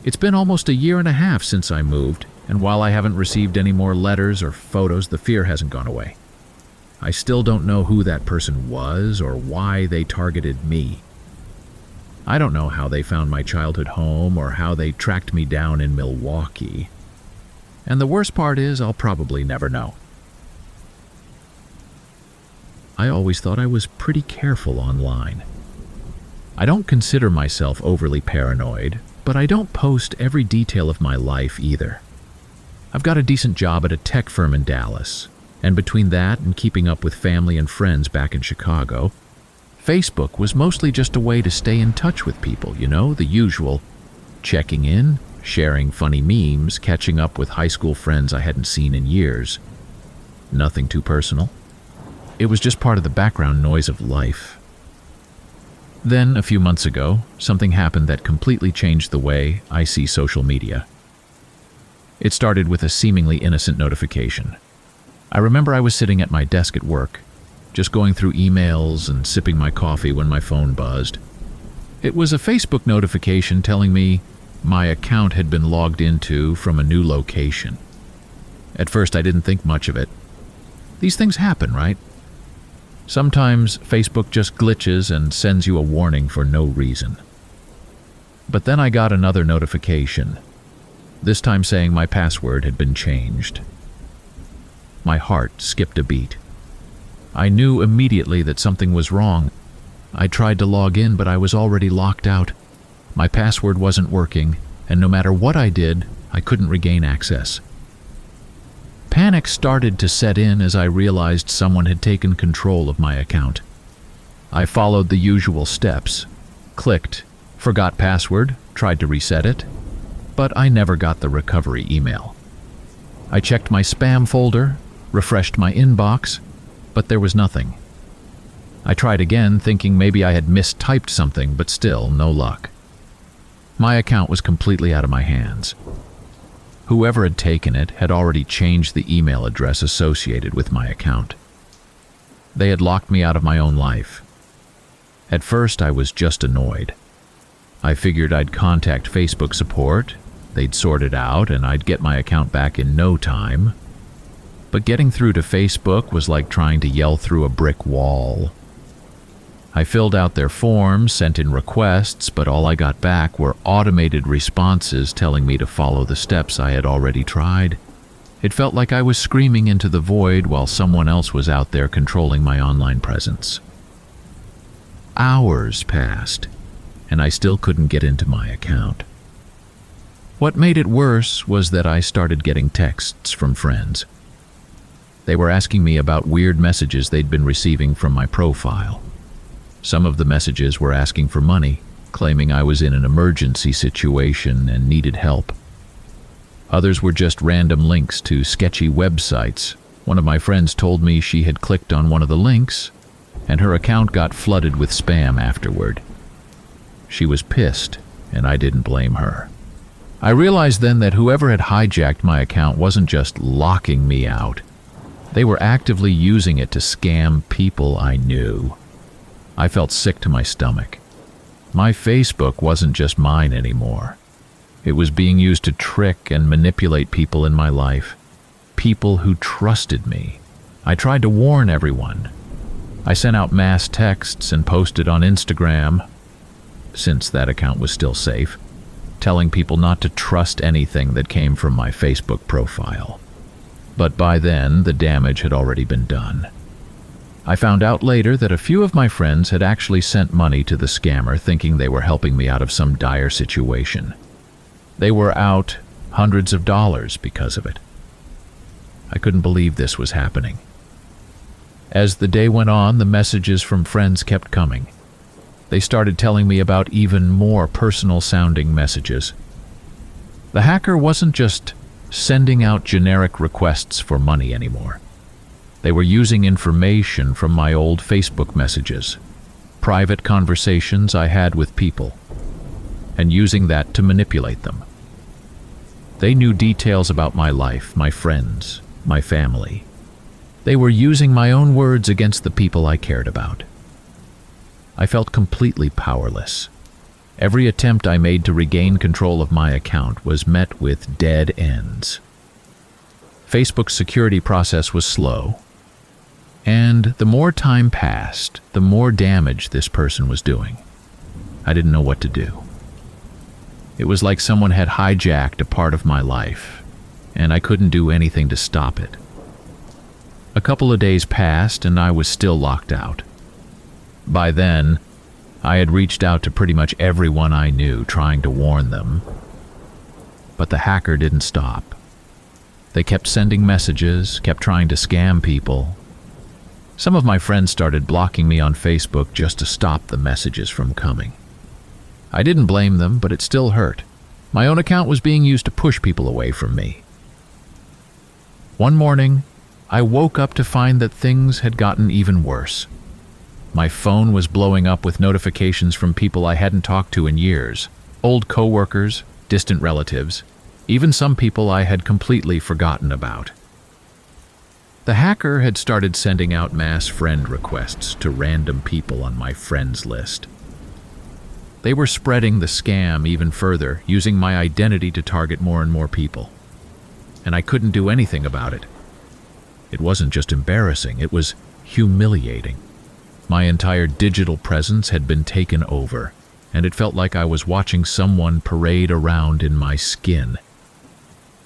It's been almost a year and a half since I moved, and while I haven't received any more letters or photos, the fear hasn't gone away. I still don't know who that person was or why they targeted me. I don't know how they found my childhood home or how they tracked me down in Milwaukee. And the worst part is, I'll probably never know. I always thought I was pretty careful online. I don't consider myself overly paranoid, but I don't post every detail of my life either. I've got a decent job at a tech firm in Dallas, and between that and keeping up with family and friends back in Chicago, Facebook was mostly just a way to stay in touch with people, the usual checking in, sharing funny memes, catching up with high school friends I hadn't seen in years. Nothing too personal. It was just part of the background noise of life. Then, a few months ago, something happened that completely changed the way I see social media. It started with a seemingly innocent notification. I remember I was sitting at my desk at work, just going through emails and sipping my coffee when my phone buzzed. It was a Facebook notification telling me my account had been logged into from a new location. At first, I didn't think much of it. These things happen, right? Sometimes Facebook just glitches and sends you a warning for no reason. But then I got another notification, this time saying my password had been changed. My heart skipped a beat. I knew immediately that something was wrong. I tried to log in, but I was already locked out. My password wasn't working, and no matter what I did, I couldn't regain access. Panic started to set in as I realized someone had taken control of my account. I followed the usual steps, clicked, forgot password, tried to reset it, but I never got the recovery email. I checked my spam folder, refreshed my inbox, but there was nothing. I tried again, thinking maybe I had mistyped something, but still no luck. My account was completely out of my hands. Whoever had taken it had already changed the email address associated with my account. They had locked me out of my own life. At first, I was just annoyed. I figured I'd contact Facebook support, they'd sort it out, and I'd get my account back in no time. But getting through to Facebook was like trying to yell through a brick wall. I filled out their forms, sent in requests, but all I got back were automated responses telling me to follow the steps I had already tried. It felt like I was screaming into the void while someone else was out there controlling my online presence. Hours passed, and I still couldn't get into my account. What made it worse was that I started getting texts from friends. They were asking me about weird messages they'd been receiving from my profile. Some of the messages were asking for money, claiming I was in an emergency situation and needed help. Others were just random links to sketchy websites. One of my friends told me she had clicked on one of the links, and her account got flooded with spam afterward. She was pissed, and I didn't blame her. I realized then that whoever had hijacked my account wasn't just locking me out. They were actively using it to scam people I knew. I felt sick to my stomach. My Facebook wasn't just mine anymore. It was being used to trick and manipulate people in my life. People who trusted me. I tried to warn everyone. I sent out mass texts and posted on Instagram, since that account was still safe, telling people not to trust anything that came from my Facebook profile. But by then, the damage had already been done. I found out later that a few of my friends had actually sent money to the scammer thinking they were helping me out of some dire situation. They were out hundreds of dollars because of it. I couldn't believe this was happening. As the day went on, the messages from friends kept coming. They started telling me about even more personal-sounding messages. The hacker wasn't just sending out generic requests for money anymore. They were using information from my old Facebook messages, private conversations I had with people, and using that to manipulate them. They knew details about my life, my friends, my family. They were using my own words against the people I cared about. I felt completely powerless. Every attempt I made to regain control of my account was met with dead ends. Facebook's security process was slow, and the more time passed, the more damage this person was doing. I didn't know what to do. It was like someone had hijacked a part of my life, and I couldn't do anything to stop it. A couple of days passed, and I was still locked out. By then, I had reached out to pretty much everyone I knew, trying to warn them. But the hacker didn't stop. They kept sending messages, kept trying to scam people. Some of my friends started blocking me on Facebook just to stop the messages from coming. I didn't blame them, but it still hurt. My own account was being used to push people away from me. One morning, I woke up to find that things had gotten even worse. My phone was blowing up with notifications from people I hadn't talked to in years, old coworkers, distant relatives, even some people I had completely forgotten about. The hacker had started sending out mass friend requests to random people on my friends list. They were spreading the scam even further, using my identity to target more and more people. And I couldn't do anything about it. It wasn't just embarrassing, it was humiliating. My entire digital presence had been taken over, and it felt like I was watching someone parade around in my skin.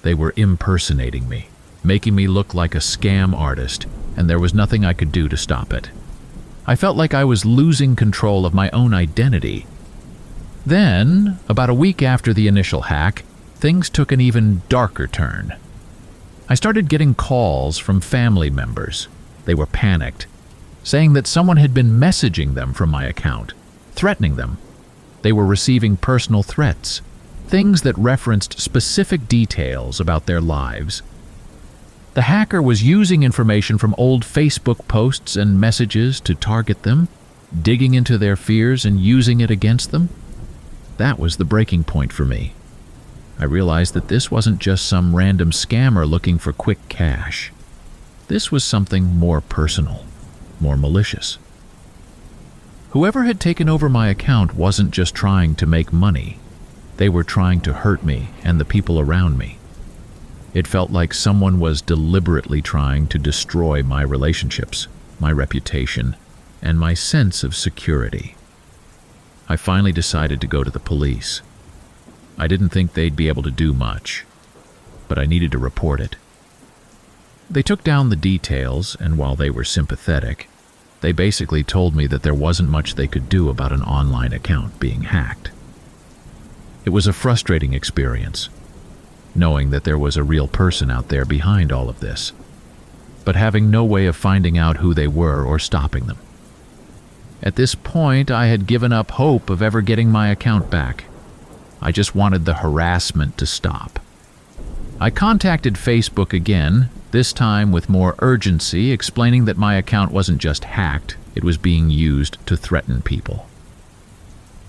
They were impersonating me, making me look like a scam artist, and there was nothing I could do to stop it. I felt like I was losing control of my own identity. Then, about a week after the initial hack, things took an even darker turn. I started getting calls from family members. They were panicked, saying that someone had been messaging them from my account, threatening them. They were receiving personal threats, things that referenced specific details about their lives. The hacker was using information from old Facebook posts and messages to target them, digging into their fears and using it against them. That was the breaking point for me. I realized that this wasn't just some random scammer looking for quick cash. This was something more personal, more malicious. Whoever had taken over my account wasn't just trying to make money. They were trying to hurt me and the people around me. It felt like someone was deliberately trying to destroy my relationships, my reputation, and my sense of security. I finally decided to go to the police. I didn't think they'd be able to do much, but I needed to report it. They took down the details, and while they were sympathetic, they basically told me that there wasn't much they could do about an online account being hacked. It was a frustrating experience, knowing that there was a real person out there behind all of this, but having no way of finding out who they were or stopping them. At this point, I had given up hope of ever getting my account back. I just wanted the harassment to stop. I contacted Facebook again, this time with more urgency, explaining that my account wasn't just hacked, it was being used to threaten people.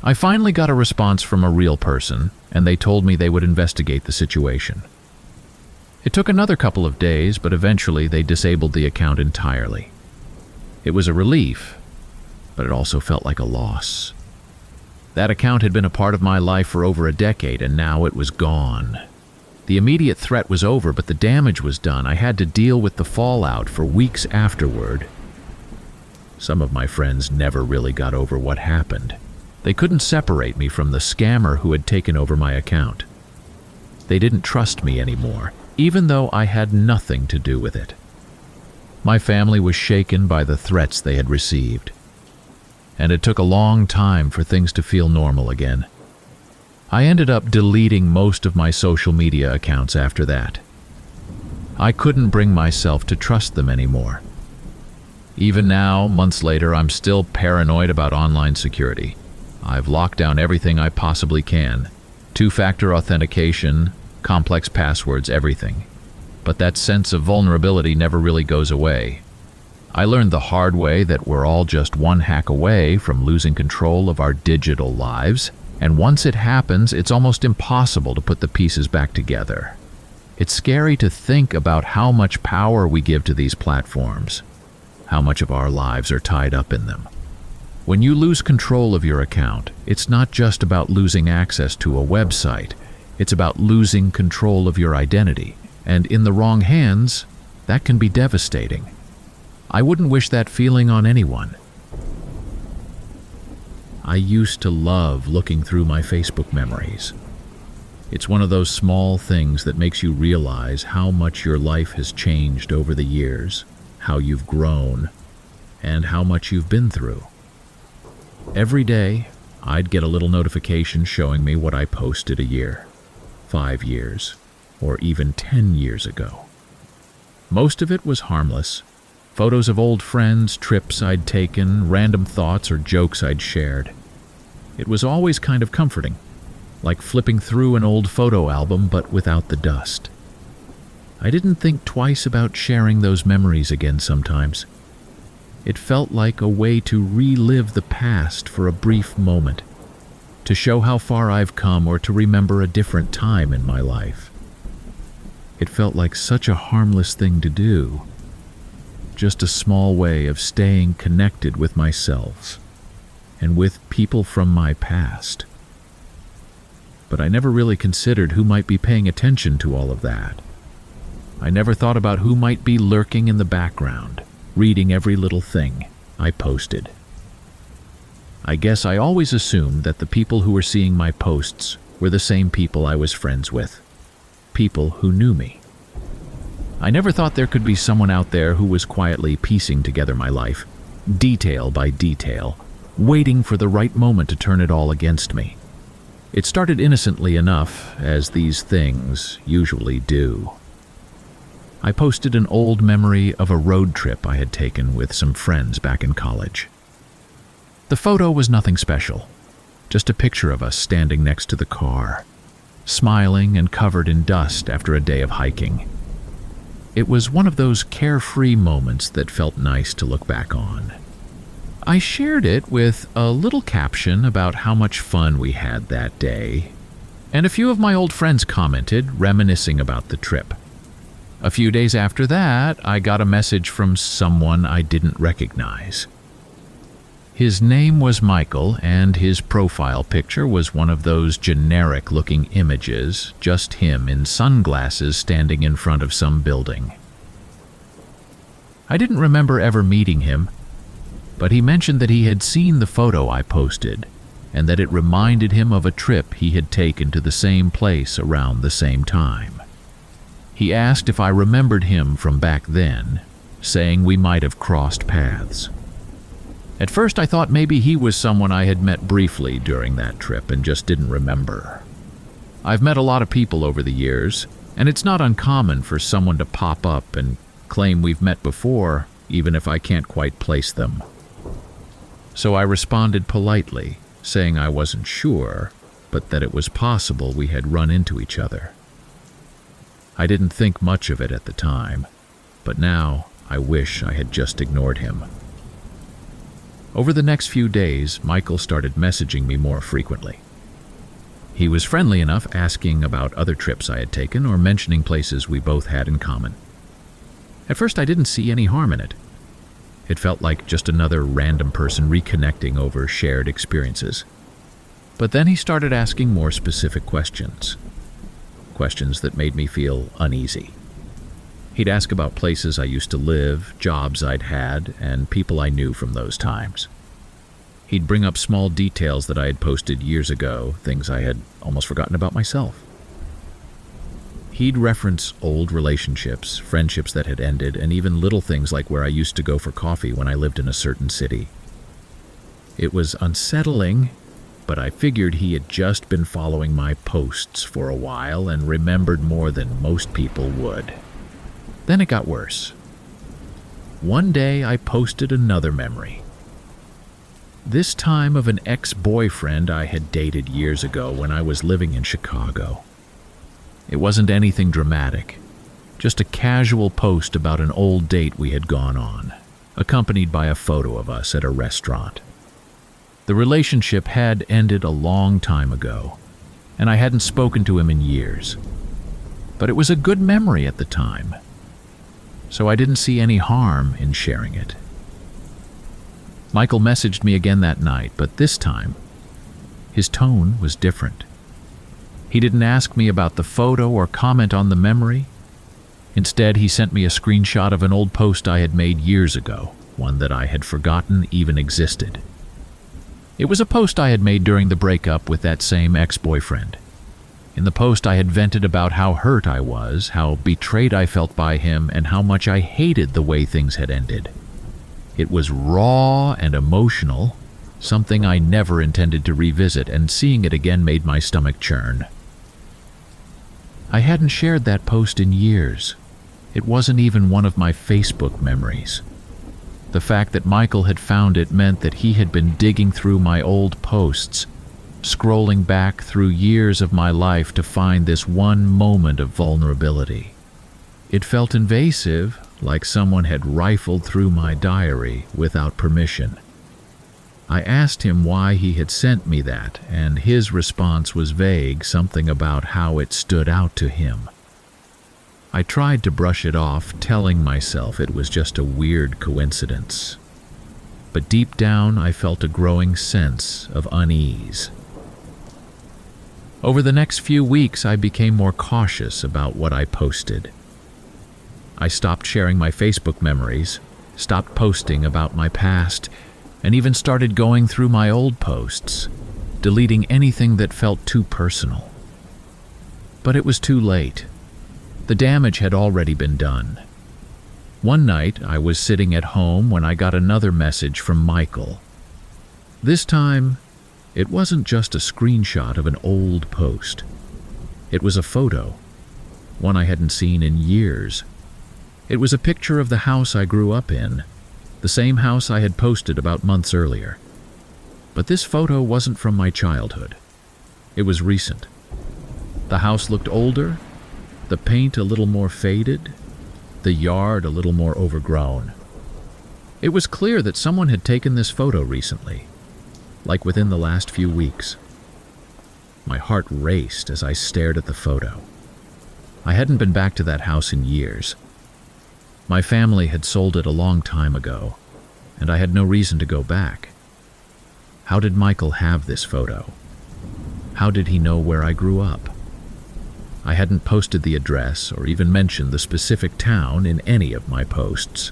I finally got a response from a real person, and they told me they would investigate the situation. It took another couple of days, but eventually they disabled the account entirely. It was a relief, but it also felt like a loss. That account had been a part of my life for over a decade, and now it was gone. The immediate threat was over, but the damage was done. I had to deal with the fallout for weeks afterward. Some of my friends never really got over what happened. They couldn't separate me from the scammer who had taken over my account. They didn't trust me anymore, even though I had nothing to do with it. My family was shaken by the threats they had received, and it took a long time for things to feel normal again. I ended up deleting most of my social media accounts after that. I couldn't bring myself to trust them anymore. Even now, months later, I'm still paranoid about online security. I've locked down everything I possibly can. Two-factor authentication, complex passwords, everything. But that sense of vulnerability never really goes away. I learned the hard way that we're all just one hack away from losing control of our digital lives, and once it happens, it's almost impossible to put the pieces back together. It's scary to think about how much power we give to these platforms, how much of our lives are tied up in them. When you lose control of your account, it's not just about losing access to a website, it's about losing control of your identity, and in the wrong hands, that can be devastating. I wouldn't wish that feeling on anyone. I used to love looking through my Facebook memories. It's one of those small things that makes you realize how much your life has changed over the years, how you've grown, and how much you've been through. Every day, I'd get a little notification showing me what I posted a year, 5 years, or even 10 years ago. Most of it was harmless. Photos of old friends, trips I'd taken, random thoughts or jokes I'd shared. It was always kind of comforting, like flipping through an old photo album but without the dust. I didn't think twice about sharing those memories again sometimes. It felt like a way to relive the past for a brief moment, to show how far I've come or to remember a different time in my life. It felt like such a harmless thing to do. Just a small way of staying connected with myself and with people from my past. But I never really considered who might be paying attention to all of that. I never thought about who might be lurking in the background, reading every little thing I posted. I guess I always assumed that the people who were seeing my posts were the same people I was friends with, people who knew me. I never thought there could be someone out there who was quietly piecing together my life, detail by detail, waiting for the right moment to turn it all against me. It started innocently enough, as these things usually do. I posted an old memory of a road trip I had taken with some friends back in college. The photo was nothing special, just a picture of us standing next to the car, smiling and covered in dust after a day of hiking. It was one of those carefree moments that felt nice to look back on. I shared it with a little caption about how much fun we had that day, and a few of my old friends commented, reminiscing about the trip. A few days after that, I got a message from someone I didn't recognize. His name was Michael, and his profile picture was one of those generic-looking images, just him in sunglasses standing in front of some building. I didn't remember ever meeting him, but he mentioned that he had seen the photo I posted, and that it reminded him of a trip he had taken to the same place around the same time. He asked if I remembered him from back then, saying we might have crossed paths. At first I thought maybe he was someone I had met briefly during that trip and just didn't remember. I've met a lot of people over the years, and it's not uncommon for someone to pop up and claim we've met before, even if I can't quite place them. So I responded politely, saying I wasn't sure, but that it was possible we had run into each other. I didn't think much of it at the time, but now I wish I had just ignored him. Over the next few days, Michael started messaging me more frequently. He was friendly enough, asking about other trips I had taken or mentioning places we both had in common. At first I didn't see any harm in it. It felt like just another random person reconnecting over shared experiences. But then he started asking more specific questions. Questions that made me feel uneasy. He'd ask about places I used to live, jobs I'd had, and people I knew from those times. He'd bring up small details that I had posted years ago, things I had almost forgotten about myself. He'd reference old relationships, friendships that had ended, and even little things like where I used to go for coffee when I lived in a certain city. It was unsettling, but I figured he had just been following my posts for a while and remembered more than most people would. Then it got worse. One day I posted another memory. This time of an ex-boyfriend I had dated years ago when I was living in Chicago. It wasn't anything dramatic, just a casual post about an old date we had gone on, accompanied by a photo of us at a restaurant. The relationship had ended a long time ago, and I hadn't spoken to him in years. But it was a good memory at the time, so I didn't see any harm in sharing it. Michael messaged me again that night, but this time, his tone was different. He didn't ask me about the photo or comment on the memory. Instead, he sent me a screenshot of an old post I had made years ago, one that I had forgotten even existed. It was a post I had made during the breakup with that same ex-boyfriend. In the post, I had vented about how hurt I was, how betrayed I felt by him, and how much I hated the way things had ended. It was raw and emotional, something I never intended to revisit, and seeing it again made my stomach churn. I hadn't shared that post in years. It wasn't even one of my Facebook memories. The fact that Michael had found it meant that he had been digging through my old posts, scrolling back through years of my life to find this one moment of vulnerability. It felt invasive, like someone had rifled through my diary without permission. I asked him why he had sent me that, and his response was vague, something about how it stood out to him. I tried to brush it off, telling myself it was just a weird coincidence. But deep down, I felt a growing sense of unease. Over the next few weeks, I became more cautious about what I posted. I stopped sharing my Facebook memories, stopped posting about my past, and even started going through my old posts, deleting anything that felt too personal. But it was too late. The damage had already been done. One night, I was sitting at home when I got another message from Michael. This time, It wasn't just a screenshot of an old post. It was a photo, one I hadn't seen in years. It was a picture of the house I grew up in, the same house I had posted about months earlier. But this photo wasn't from my childhood. It was recent. The house looked older, the paint a little more faded, the yard a little more overgrown. It was clear that someone had taken this photo recently, like within the last few weeks. My heart raced as I stared at the photo. I hadn't been back to that house in years. My family had sold it a long time ago, and I had no reason to go back. How did Michael have this photo? How did he know where I grew up? I hadn't posted the address or even mentioned the specific town in any of my posts.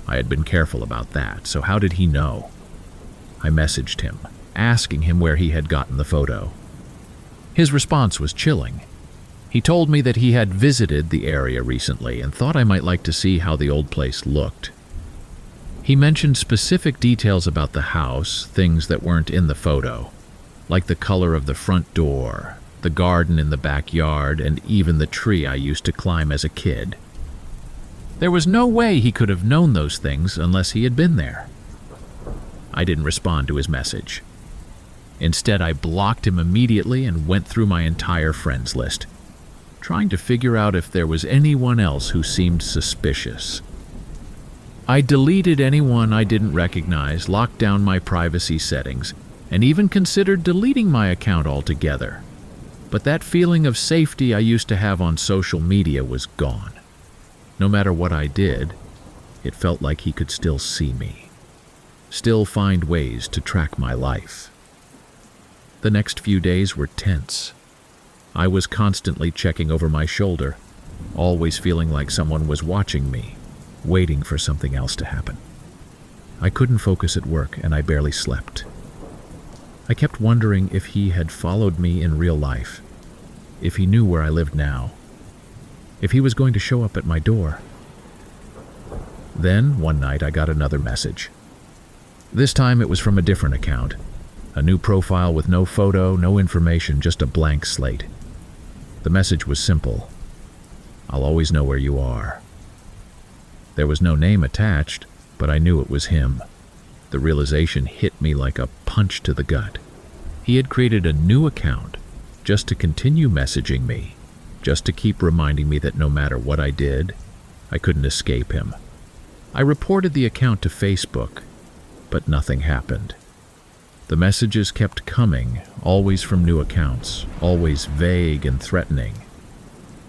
I had been careful about that, so how did he know? I messaged him, asking him where he had gotten the photo. His response was chilling. He told me that he had visited the area recently and thought I might like to see how the old place looked. He mentioned specific details about the house, things that weren't in the photo, like the color of the front door, the garden in the backyard, and even the tree I used to climb as a kid. There was no way he could have known those things unless he had been there. I didn't respond to his message. Instead, I blocked him immediately and went through my entire friends list, trying to figure out if there was anyone else who seemed suspicious. I deleted anyone I didn't recognize, locked down my privacy settings, and even considered deleting my account altogether. But that feeling of safety I used to have on social media was gone. No matter what I did, it felt like he could still see me, still find ways to track my life. The next few days were tense. I was constantly checking over my shoulder, always feeling like someone was watching me, waiting for something else to happen. I couldn't focus at work, and I barely slept. I kept wondering if he had followed me in real life, if he knew where I lived now, if he was going to show up at my door. Then, one night, I got another message. This time it was from a different account, a new profile with no photo, no information, just a blank slate. The message was simple: "I'll always know where you are." There was no name attached, but I knew it was him. The realization hit me like a punch to the gut. He had created a new account just to continue messaging me, just to keep reminding me that no matter what I did, I couldn't escape him. I reported the account to Facebook, but nothing happened. The messages kept coming, always from new accounts, always vague and threatening.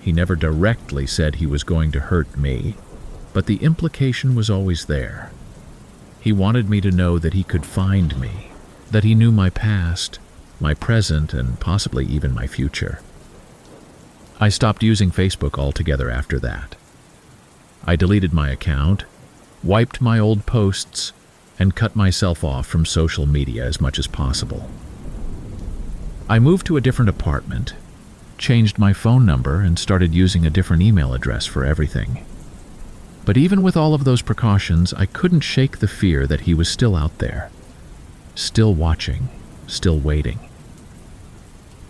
He never directly said he was going to hurt me, but the implication was always there. He wanted me to know that he could find me, that he knew my past, my present, and possibly even my future. I stopped using Facebook altogether after that. I deleted my account, wiped my old posts, and cut myself off from social media as much as possible. I moved to a different apartment, changed my phone number, and started using a different email address for everything. But even with all of those precautions, I couldn't shake the fear that he was still out there, still watching, still waiting.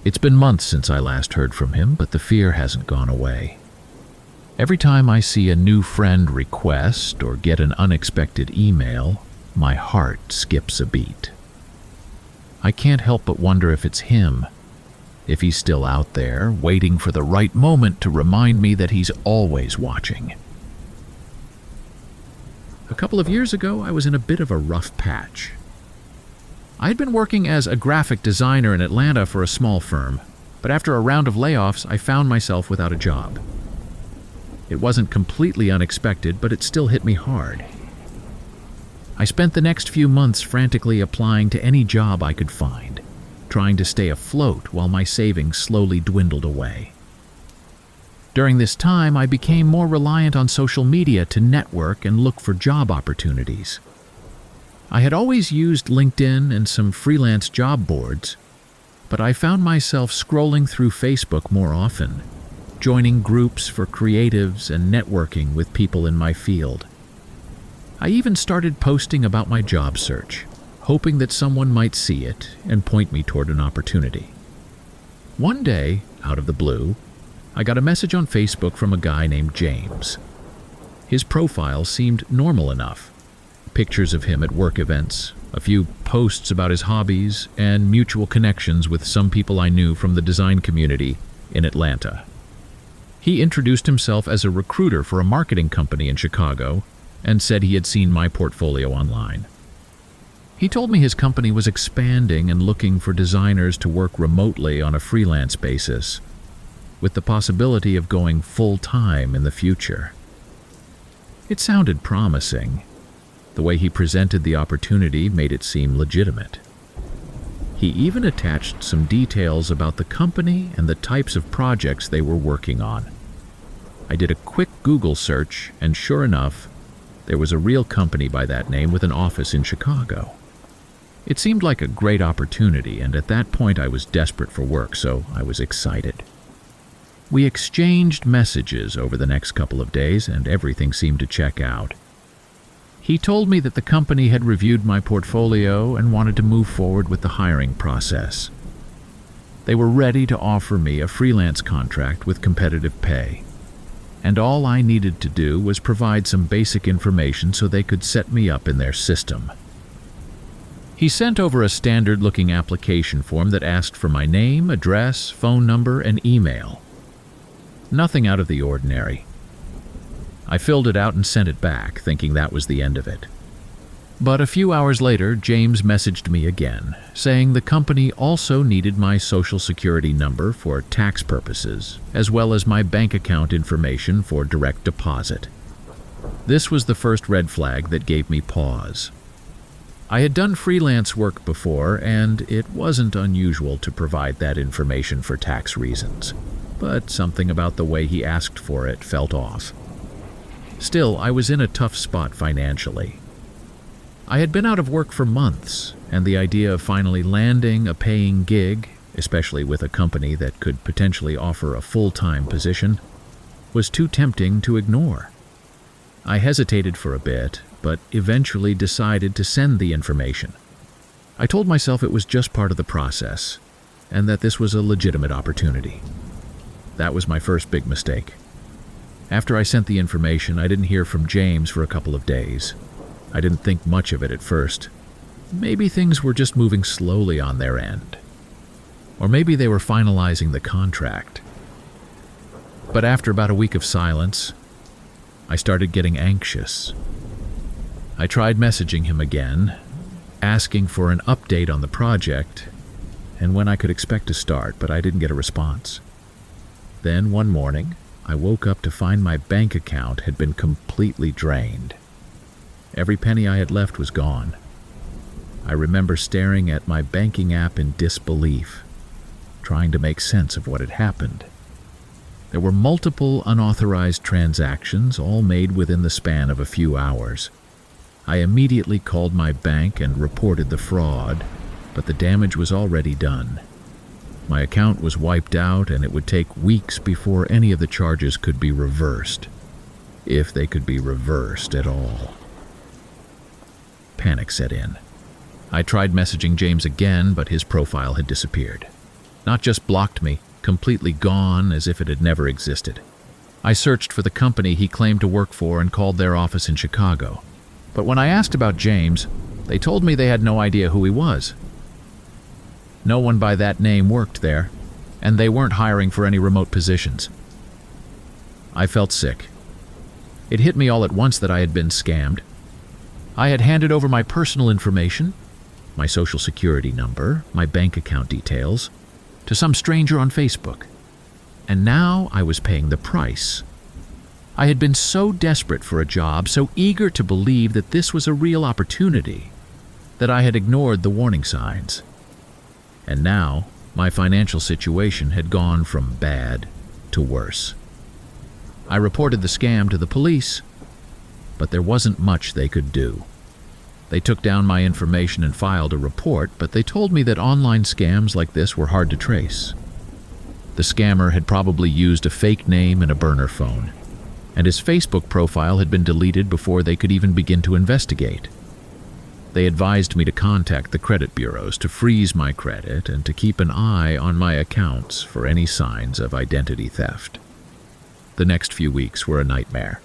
It's been months since I last heard from him, but the fear hasn't gone away. Every time I see a new friend request or get an unexpected email, my heart skips a beat. I can't help but wonder if it's him, if he's still out there, waiting for the right moment to remind me that he's always watching. A couple of years ago, I was in a bit of a rough patch. I'd been working as a graphic designer in Atlanta for a small firm, but after a round of layoffs, I found myself without a job. It wasn't completely unexpected, but it still hit me hard. I spent the next few months frantically applying to any job I could find, trying to stay afloat while my savings slowly dwindled away. During this time, I became more reliant on social media to network and look for job opportunities. I had always used LinkedIn and some freelance job boards, but I found myself scrolling through Facebook more often, joining groups for creatives and networking with people in my field. I even started posting about my job search, hoping that someone might see it and point me toward an opportunity. One day, out of the blue, I got a message on Facebook from a guy named James. His profile seemed normal enough. Pictures of him at work events, a few posts about his hobbies, and mutual connections with some people I knew from the design community in Atlanta. He introduced himself as a recruiter for a marketing company in Chicago and said he had seen my portfolio online. He told me his company was expanding and looking for designers to work remotely on a freelance basis, with the possibility of going full-time in the future. It sounded promising. The way he presented the opportunity made it seem legitimate. He even attached some details about the company and the types of projects they were working on. I did a quick Google search, and sure enough, there was a real company by that name with an office in Chicago. It seemed like a great opportunity, and at that point I was desperate for work, so I was excited. We exchanged messages over the next couple of days, and everything seemed to check out. He told me that the company had reviewed my portfolio and wanted to move forward with the hiring process. They were ready to offer me a freelance contract with competitive pay, and all I needed to do was provide some basic information so they could set me up in their system. He sent over a standard-looking application form that asked for my name, address, phone number, and email. Nothing out of the ordinary. I filled it out and sent it back, thinking that was the end of it. But a few hours later, James messaged me again, saying the company also needed my social security number for tax purposes, as well as my bank account information for direct deposit. This was the first red flag that gave me pause. I had done freelance work before, and it wasn't unusual to provide that information for tax reasons, but something about the way he asked for it felt off. Still, I was in a tough spot financially. I had been out of work for months, and the idea of finally landing a paying gig, especially with a company that could potentially offer a full-time position, was too tempting to ignore. I hesitated for a bit, but eventually decided to send the information. I told myself it was just part of the process, and that this was a legitimate opportunity. That was my first big mistake. After I sent the information, I didn't hear from James for a couple of days. I didn't think much of it at first. Maybe things were just moving slowly on their end. Or maybe they were finalizing the contract. But after about a week of silence, I started getting anxious. I tried messaging him again, asking for an update on the project and when I could expect to start, but I didn't get a response. Then one morning, I woke up to find my bank account had been completely drained. Every penny I had left was gone. I remember staring at my banking app in disbelief, trying to make sense of what had happened. There were multiple unauthorized transactions, all made within the span of a few hours. I immediately called my bank and reported the fraud, but the damage was already done. My account was wiped out, and it would take weeks before any of the charges could be reversed, if they could be reversed at all. Panic set in. I tried messaging James again, but his profile had disappeared. Not just blocked me, completely gone, as if it had never existed. I searched for the company he claimed to work for and called their office in Chicago. But when I asked about James, they told me they had no idea who he was. No one by that name worked there, and they weren't hiring for any remote positions. I felt sick. It hit me all at once that I had been scammed. I had handed over my personal information, my social security number, my bank account details, to some stranger on Facebook. And now I was paying the price. I had been so desperate for a job, so eager to believe that this was a real opportunity, that I had ignored the warning signs. And now, my financial situation had gone from bad to worse. I reported the scam to the police, but there wasn't much they could do. They took down my information and filed a report, but they told me that online scams like this were hard to trace. The scammer had probably used a fake name and a burner phone, and his Facebook profile had been deleted before they could even begin to investigate. They advised me to contact the credit bureaus to freeze my credit and to keep an eye on my accounts for any signs of identity theft. The next few weeks were a nightmare.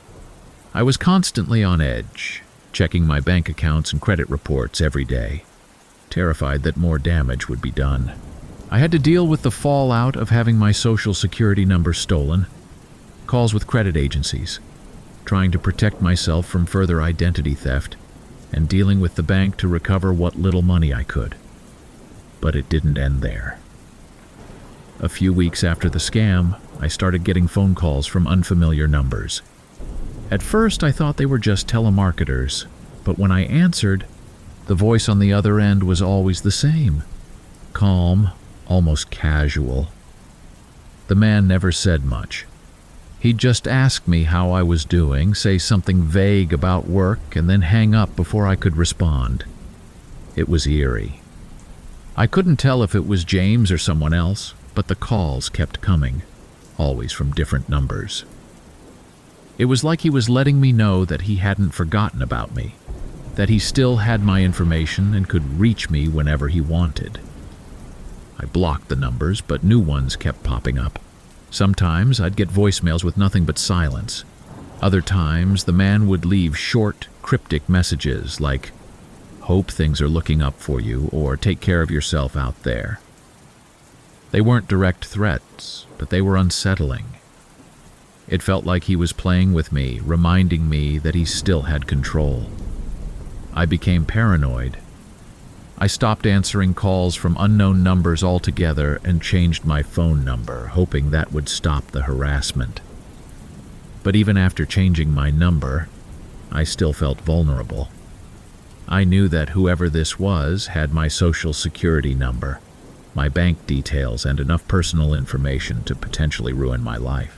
I was constantly on edge, checking my bank accounts and credit reports every day, terrified that more damage would be done. I had to deal with the fallout of having my social security number stolen, calls with credit agencies, trying to protect myself from further identity theft, and dealing with the bank to recover what little money I could. But it didn't end there. A few weeks after the scam, I started getting phone calls from unfamiliar numbers. At first, I thought they were just telemarketers, but when I answered, the voice on the other end was always the same. Calm, almost casual. The man never said much. He'd just ask me how I was doing, say something vague about work, and then hang up before I could respond. It was eerie. I couldn't tell if it was James or someone else, but the calls kept coming, always from different numbers. It was like he was letting me know that he hadn't forgotten about me, that he still had my information and could reach me whenever he wanted. I blocked the numbers, but new ones kept popping up. Sometimes I'd get voicemails with nothing but silence. Other times, the man would leave short, cryptic messages like, "Hope things are looking up for you," or "Take care of yourself out there." They weren't direct threats, but they were unsettling. It felt like he was playing with me, reminding me that he still had control. I became paranoid. I stopped answering calls from unknown numbers altogether and changed my phone number, hoping that would stop the harassment. But even after changing my number, I still felt vulnerable. I knew that whoever this was had my social security number, my bank details, and enough personal information to potentially ruin my life.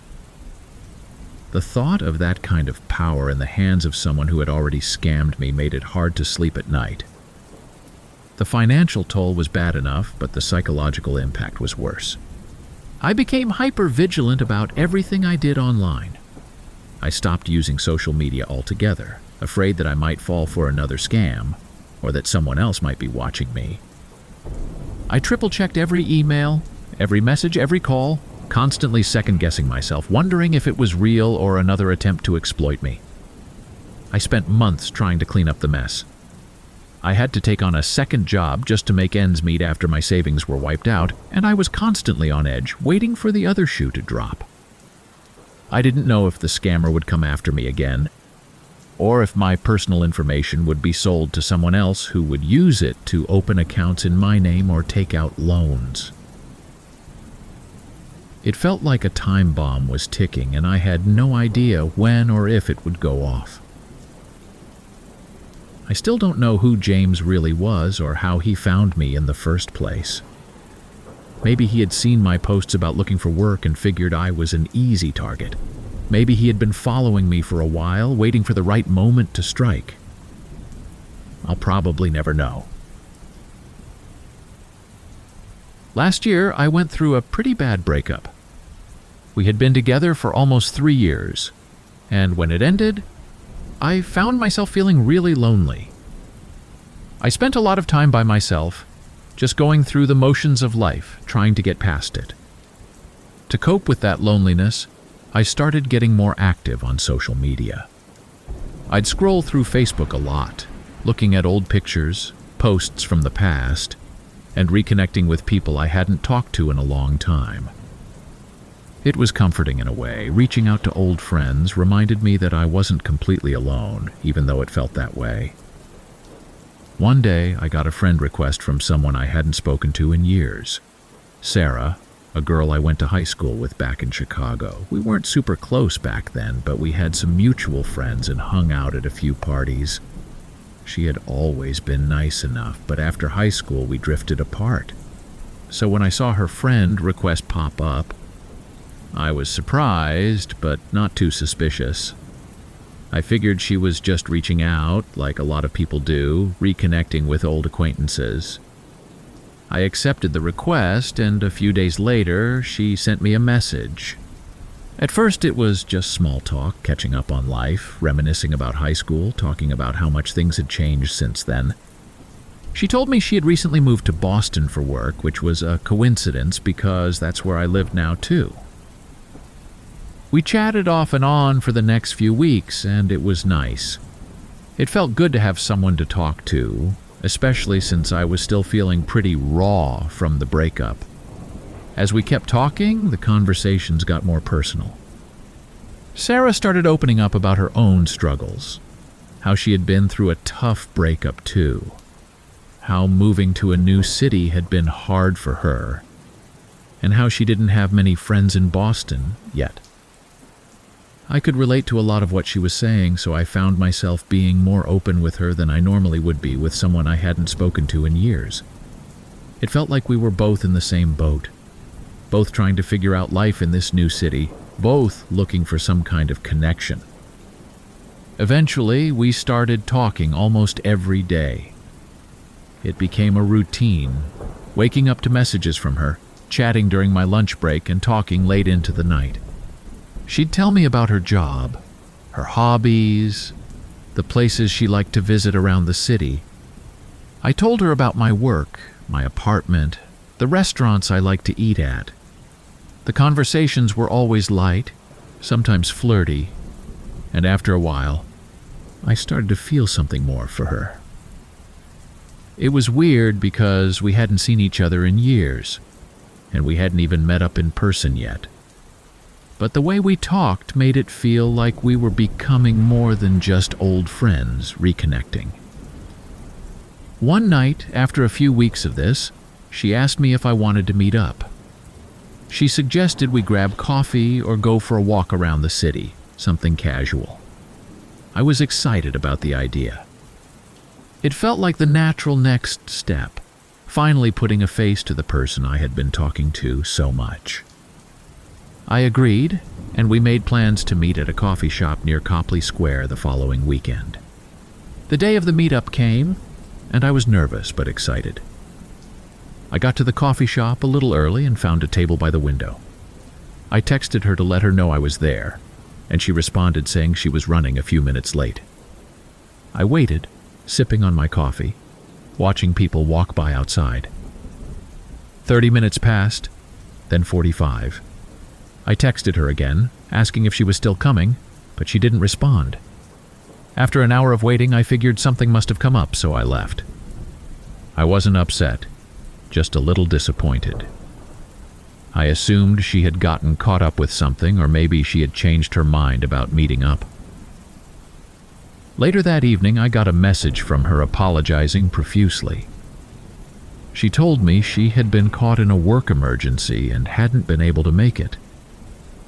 The thought of that kind of power in the hands of someone who had already scammed me made it hard to sleep at night. The financial toll was bad enough, but the psychological impact was worse. I became hyper-vigilant about everything I did online. I stopped using social media altogether, afraid that I might fall for another scam, or that someone else might be watching me. I triple-checked every email, every message, every call, constantly second-guessing myself, wondering if it was real or another attempt to exploit me. I spent months trying to clean up the mess. I had to take on a second job just to make ends meet after my savings were wiped out, and I was constantly on edge, waiting for the other shoe to drop. I didn't know if the scammer would come after me again, or if my personal information would be sold to someone else who would use it to open accounts in my name or take out loans. It felt like a time bomb was ticking, and I had no idea when or if it would go off. I still don't know who James really was or how he found me in the first place. Maybe he had seen my posts about looking for work and figured I was an easy target. Maybe he had been following me for a while, waiting for the right moment to strike. I'll probably never know. Last year, I went through a pretty bad breakup. We had been together for almost 3 years, and when it ended, I found myself feeling really lonely. I spent a lot of time by myself, just going through the motions of life, trying to get past it. To cope with that loneliness, I started getting more active on social media. I'd scroll through Facebook a lot, looking at old pictures, posts from the past, and reconnecting with people I hadn't talked to in a long time. It was comforting in a way. Reaching out to old friends reminded me that I wasn't completely alone, even though it felt that way. One day, I got a friend request from someone I hadn't spoken to in years. Sarah, a girl I went to high school with back in Chicago. We weren't super close back then, but we had some mutual friends and hung out at a few parties. She had always been nice enough, but after high school we drifted apart. So when I saw her friend request pop up, I was surprised, but not too suspicious. I figured she was just reaching out, like a lot of people do, reconnecting with old acquaintances. I accepted the request, and a few days later, she sent me a message. At first, it was just small talk, catching up on life, reminiscing about high school, talking about how much things had changed since then. She told me she had recently moved to Boston for work, which was a coincidence because that's where I live now too. We chatted off and on for the next few weeks, and it was nice. It felt good to have someone to talk to, especially since I was still feeling pretty raw from the breakup. As we kept talking, the conversations got more personal. Sarah started opening up about her own struggles, how she had been through a tough breakup too, how moving to a new city had been hard for her, and how she didn't have many friends in Boston yet. I could relate to a lot of what she was saying, so I found myself being more open with her than I normally would be with someone I hadn't spoken to in years. It felt like we were both in the same boat, both trying to figure out life in this new city, both looking for some kind of connection. Eventually, we started talking almost every day. It became a routine, waking up to messages from her, chatting during my lunch break, and talking late into the night. She'd tell me about her job, her hobbies, the places she liked to visit around the city. I told her about my work, my apartment, the restaurants I like to eat at. The conversations were always light, sometimes flirty, and after a while, I started to feel something more for her. It was weird because we hadn't seen each other in years, and we hadn't even met up in person yet. But the way we talked made it feel like we were becoming more than just old friends reconnecting. One night, after a few weeks of this, she asked me if I wanted to meet up. She suggested we grab coffee or go for a walk around the city, something casual. I was excited about the idea. It felt like the natural next step, finally putting a face to the person I had been talking to so much. I agreed, and we made plans to meet at a coffee shop near Copley Square the following weekend. The day of the meetup came, and I was nervous but excited. I got to the coffee shop a little early and found a table by the window. I texted her to let her know I was there, and she responded saying she was running a few minutes late. I waited, sipping on my coffee, watching people walk by outside. 30 minutes passed, then 45. I texted her again, asking if she was still coming, but she didn't respond. After an hour of waiting, I figured something must have come up, so I left. I wasn't upset, just a little disappointed. I assumed she had gotten caught up with something, or maybe she had changed her mind about meeting up. Later that evening, I got a message from her apologizing profusely. She told me she had been caught in a work emergency and hadn't been able to make it.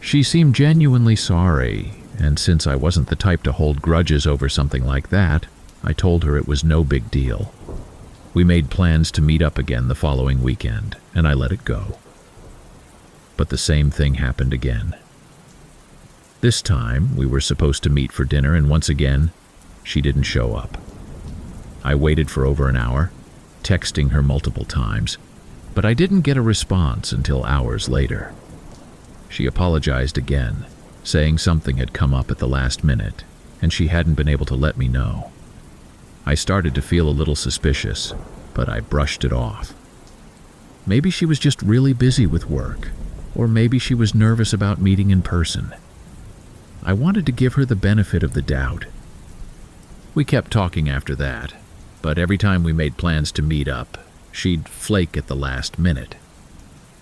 She seemed genuinely sorry, and since I wasn't the type to hold grudges over something like that, I told her it was no big deal. We made plans to meet up again the following weekend, and I let it go. But the same thing happened again. This time, we were supposed to meet for dinner, and once again, she didn't show up. I waited for over an hour, texting her multiple times, but I didn't get a response until hours later. She apologized again, saying something had come up at the last minute, and she hadn't been able to let me know. I started to feel a little suspicious, but I brushed it off. Maybe she was just really busy with work, or maybe she was nervous about meeting in person. I wanted to give her the benefit of the doubt. We kept talking after that, but every time we made plans to meet up, she'd flake at the last minute.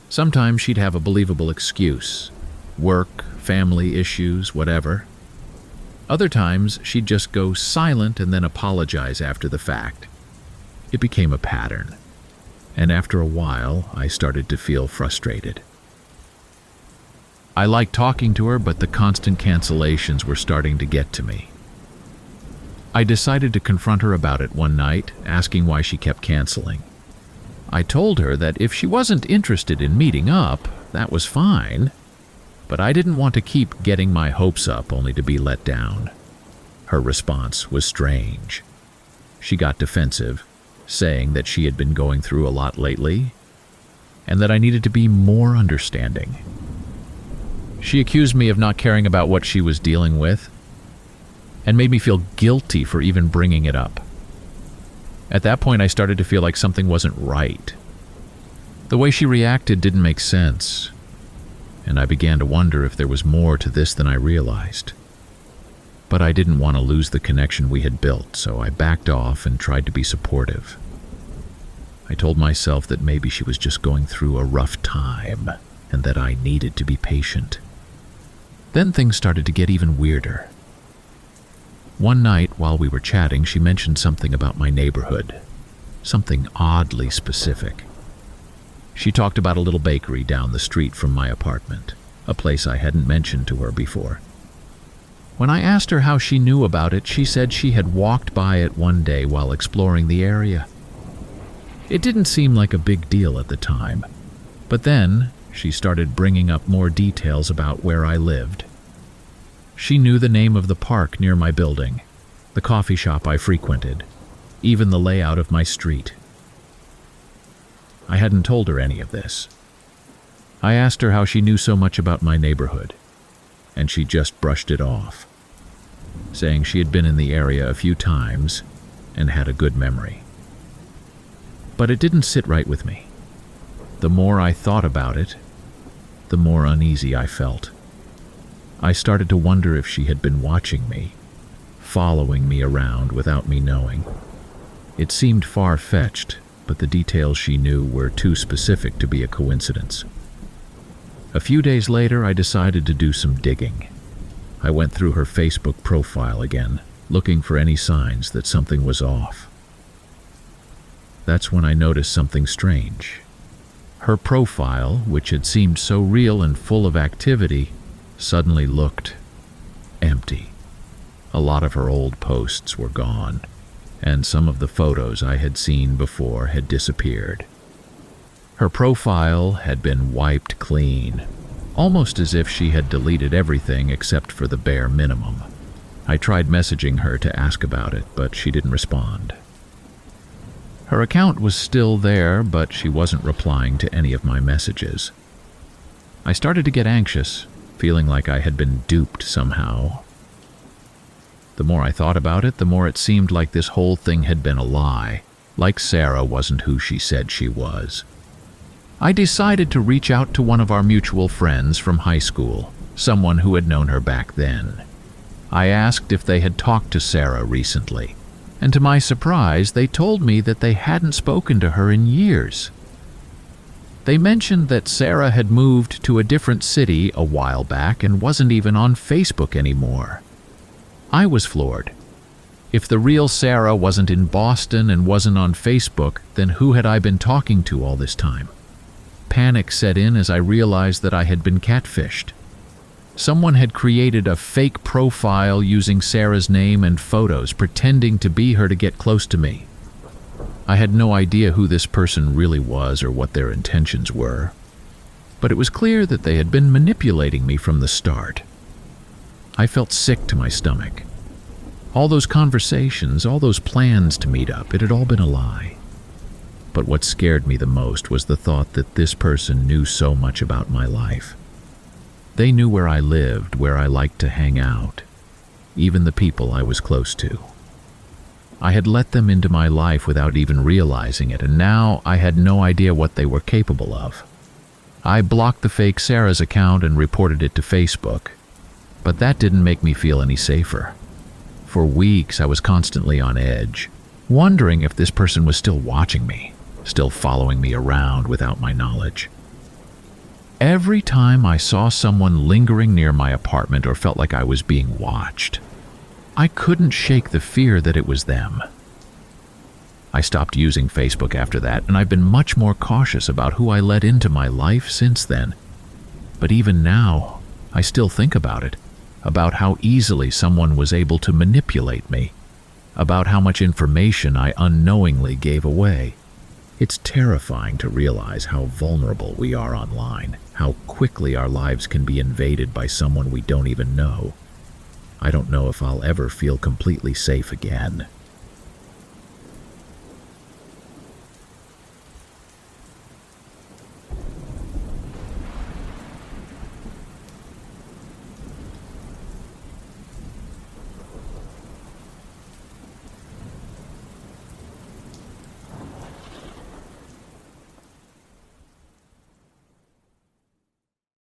Sometimes she'd have a believable excuse, work, family issues, whatever. Other times she'd just go silent and then apologize after the fact. It became a pattern, and after a while I started to feel frustrated. I liked talking to her, but the constant cancellations were starting to get to me. I decided to confront her about it one night, asking why she kept canceling. I told her that if she wasn't interested in meeting up, that was fine, but I didn't want to keep getting my hopes up only to be let down. Her response was strange. She got defensive, saying that she had been going through a lot lately, and that I needed to be more understanding. She accused me of not caring about what she was dealing with, and made me feel guilty for even bringing it up. At that point, I started to feel like something wasn't right. The way she reacted didn't make sense, and I began to wonder if there was more to this than I realized. But I didn't want to lose the connection we had built, so I backed off and tried to be supportive. I told myself that maybe she was just going through a rough time and that I needed to be patient. Then things started to get even weirder. One night, while we were chatting, she mentioned something about my neighborhood, something oddly specific. She talked about a little bakery down the street from my apartment, a place I hadn't mentioned to her before. When I asked her how she knew about it, she said she had walked by it one day while exploring the area. It didn't seem like a big deal at the time, but then she started bringing up more details about where I lived. She knew the name of the park near my building, the coffee shop I frequented, even the layout of my street. I hadn't told her any of this. I asked her how she knew so much about my neighborhood, and she just brushed it off, saying she had been in the area a few times and had a good memory. But it didn't sit right with me. The more I thought about it, the more uneasy I felt. I started to wonder if she had been watching me, following me around without me knowing. It seemed far-fetched, but the details she knew were too specific to be a coincidence. A few days later, I decided to do some digging. I went through her Facebook profile again, looking for any signs that something was off. That's when I noticed something strange. Her profile, which had seemed so real and full of activity, suddenly looked empty. A lot of her old posts were gone, and some of the photos I had seen before had disappeared. Her profile had been wiped clean, almost as if she had deleted everything except for the bare minimum. I tried messaging her to ask about it, but she didn't respond. Her account was still there, but she wasn't replying to any of my messages. I started to get anxious, feeling like I had been duped somehow. The more I thought about it, the more it seemed like this whole thing had been a lie, like Sarah wasn't who she said she was. I decided to reach out to one of our mutual friends from high school, someone who had known her back then. I asked if they had talked to Sarah recently, and to my surprise, they told me that they hadn't spoken to her in years. They mentioned that Sarah had moved to a different city a while back and wasn't even on Facebook anymore. I was floored. If the real Sarah wasn't in Boston and wasn't on Facebook, then who had I been talking to all this time? Panic set in as I realized that I had been catfished. Someone had created a fake profile using Sarah's name and photos, pretending to be her to get close to me. I had no idea who this person really was or what their intentions were, but it was clear that they had been manipulating me from the start. I felt sick to my stomach. All those conversations, all those plans to meet up, it had all been a lie. But what scared me the most was the thought that this person knew so much about my life. They knew where I lived, where I liked to hang out, even the people I was close to. I had let them into my life without even realizing it, and now I had no idea what they were capable of. I blocked the fake Sarah's account and reported it to Facebook, but that didn't make me feel any safer. For weeks, I was constantly on edge, wondering if this person was still watching me, still following me around without my knowledge. Every time I saw someone lingering near my apartment or felt like I was being watched, I couldn't shake the fear that it was them. I stopped using Facebook after that, and I've been much more cautious about who I let into my life since then. But even now, I still think about it, about how easily someone was able to manipulate me, about how much information I unknowingly gave away. It's terrifying to realize how vulnerable we are online, how quickly our lives can be invaded by someone we don't even know. I don't know if I'll ever feel completely safe again.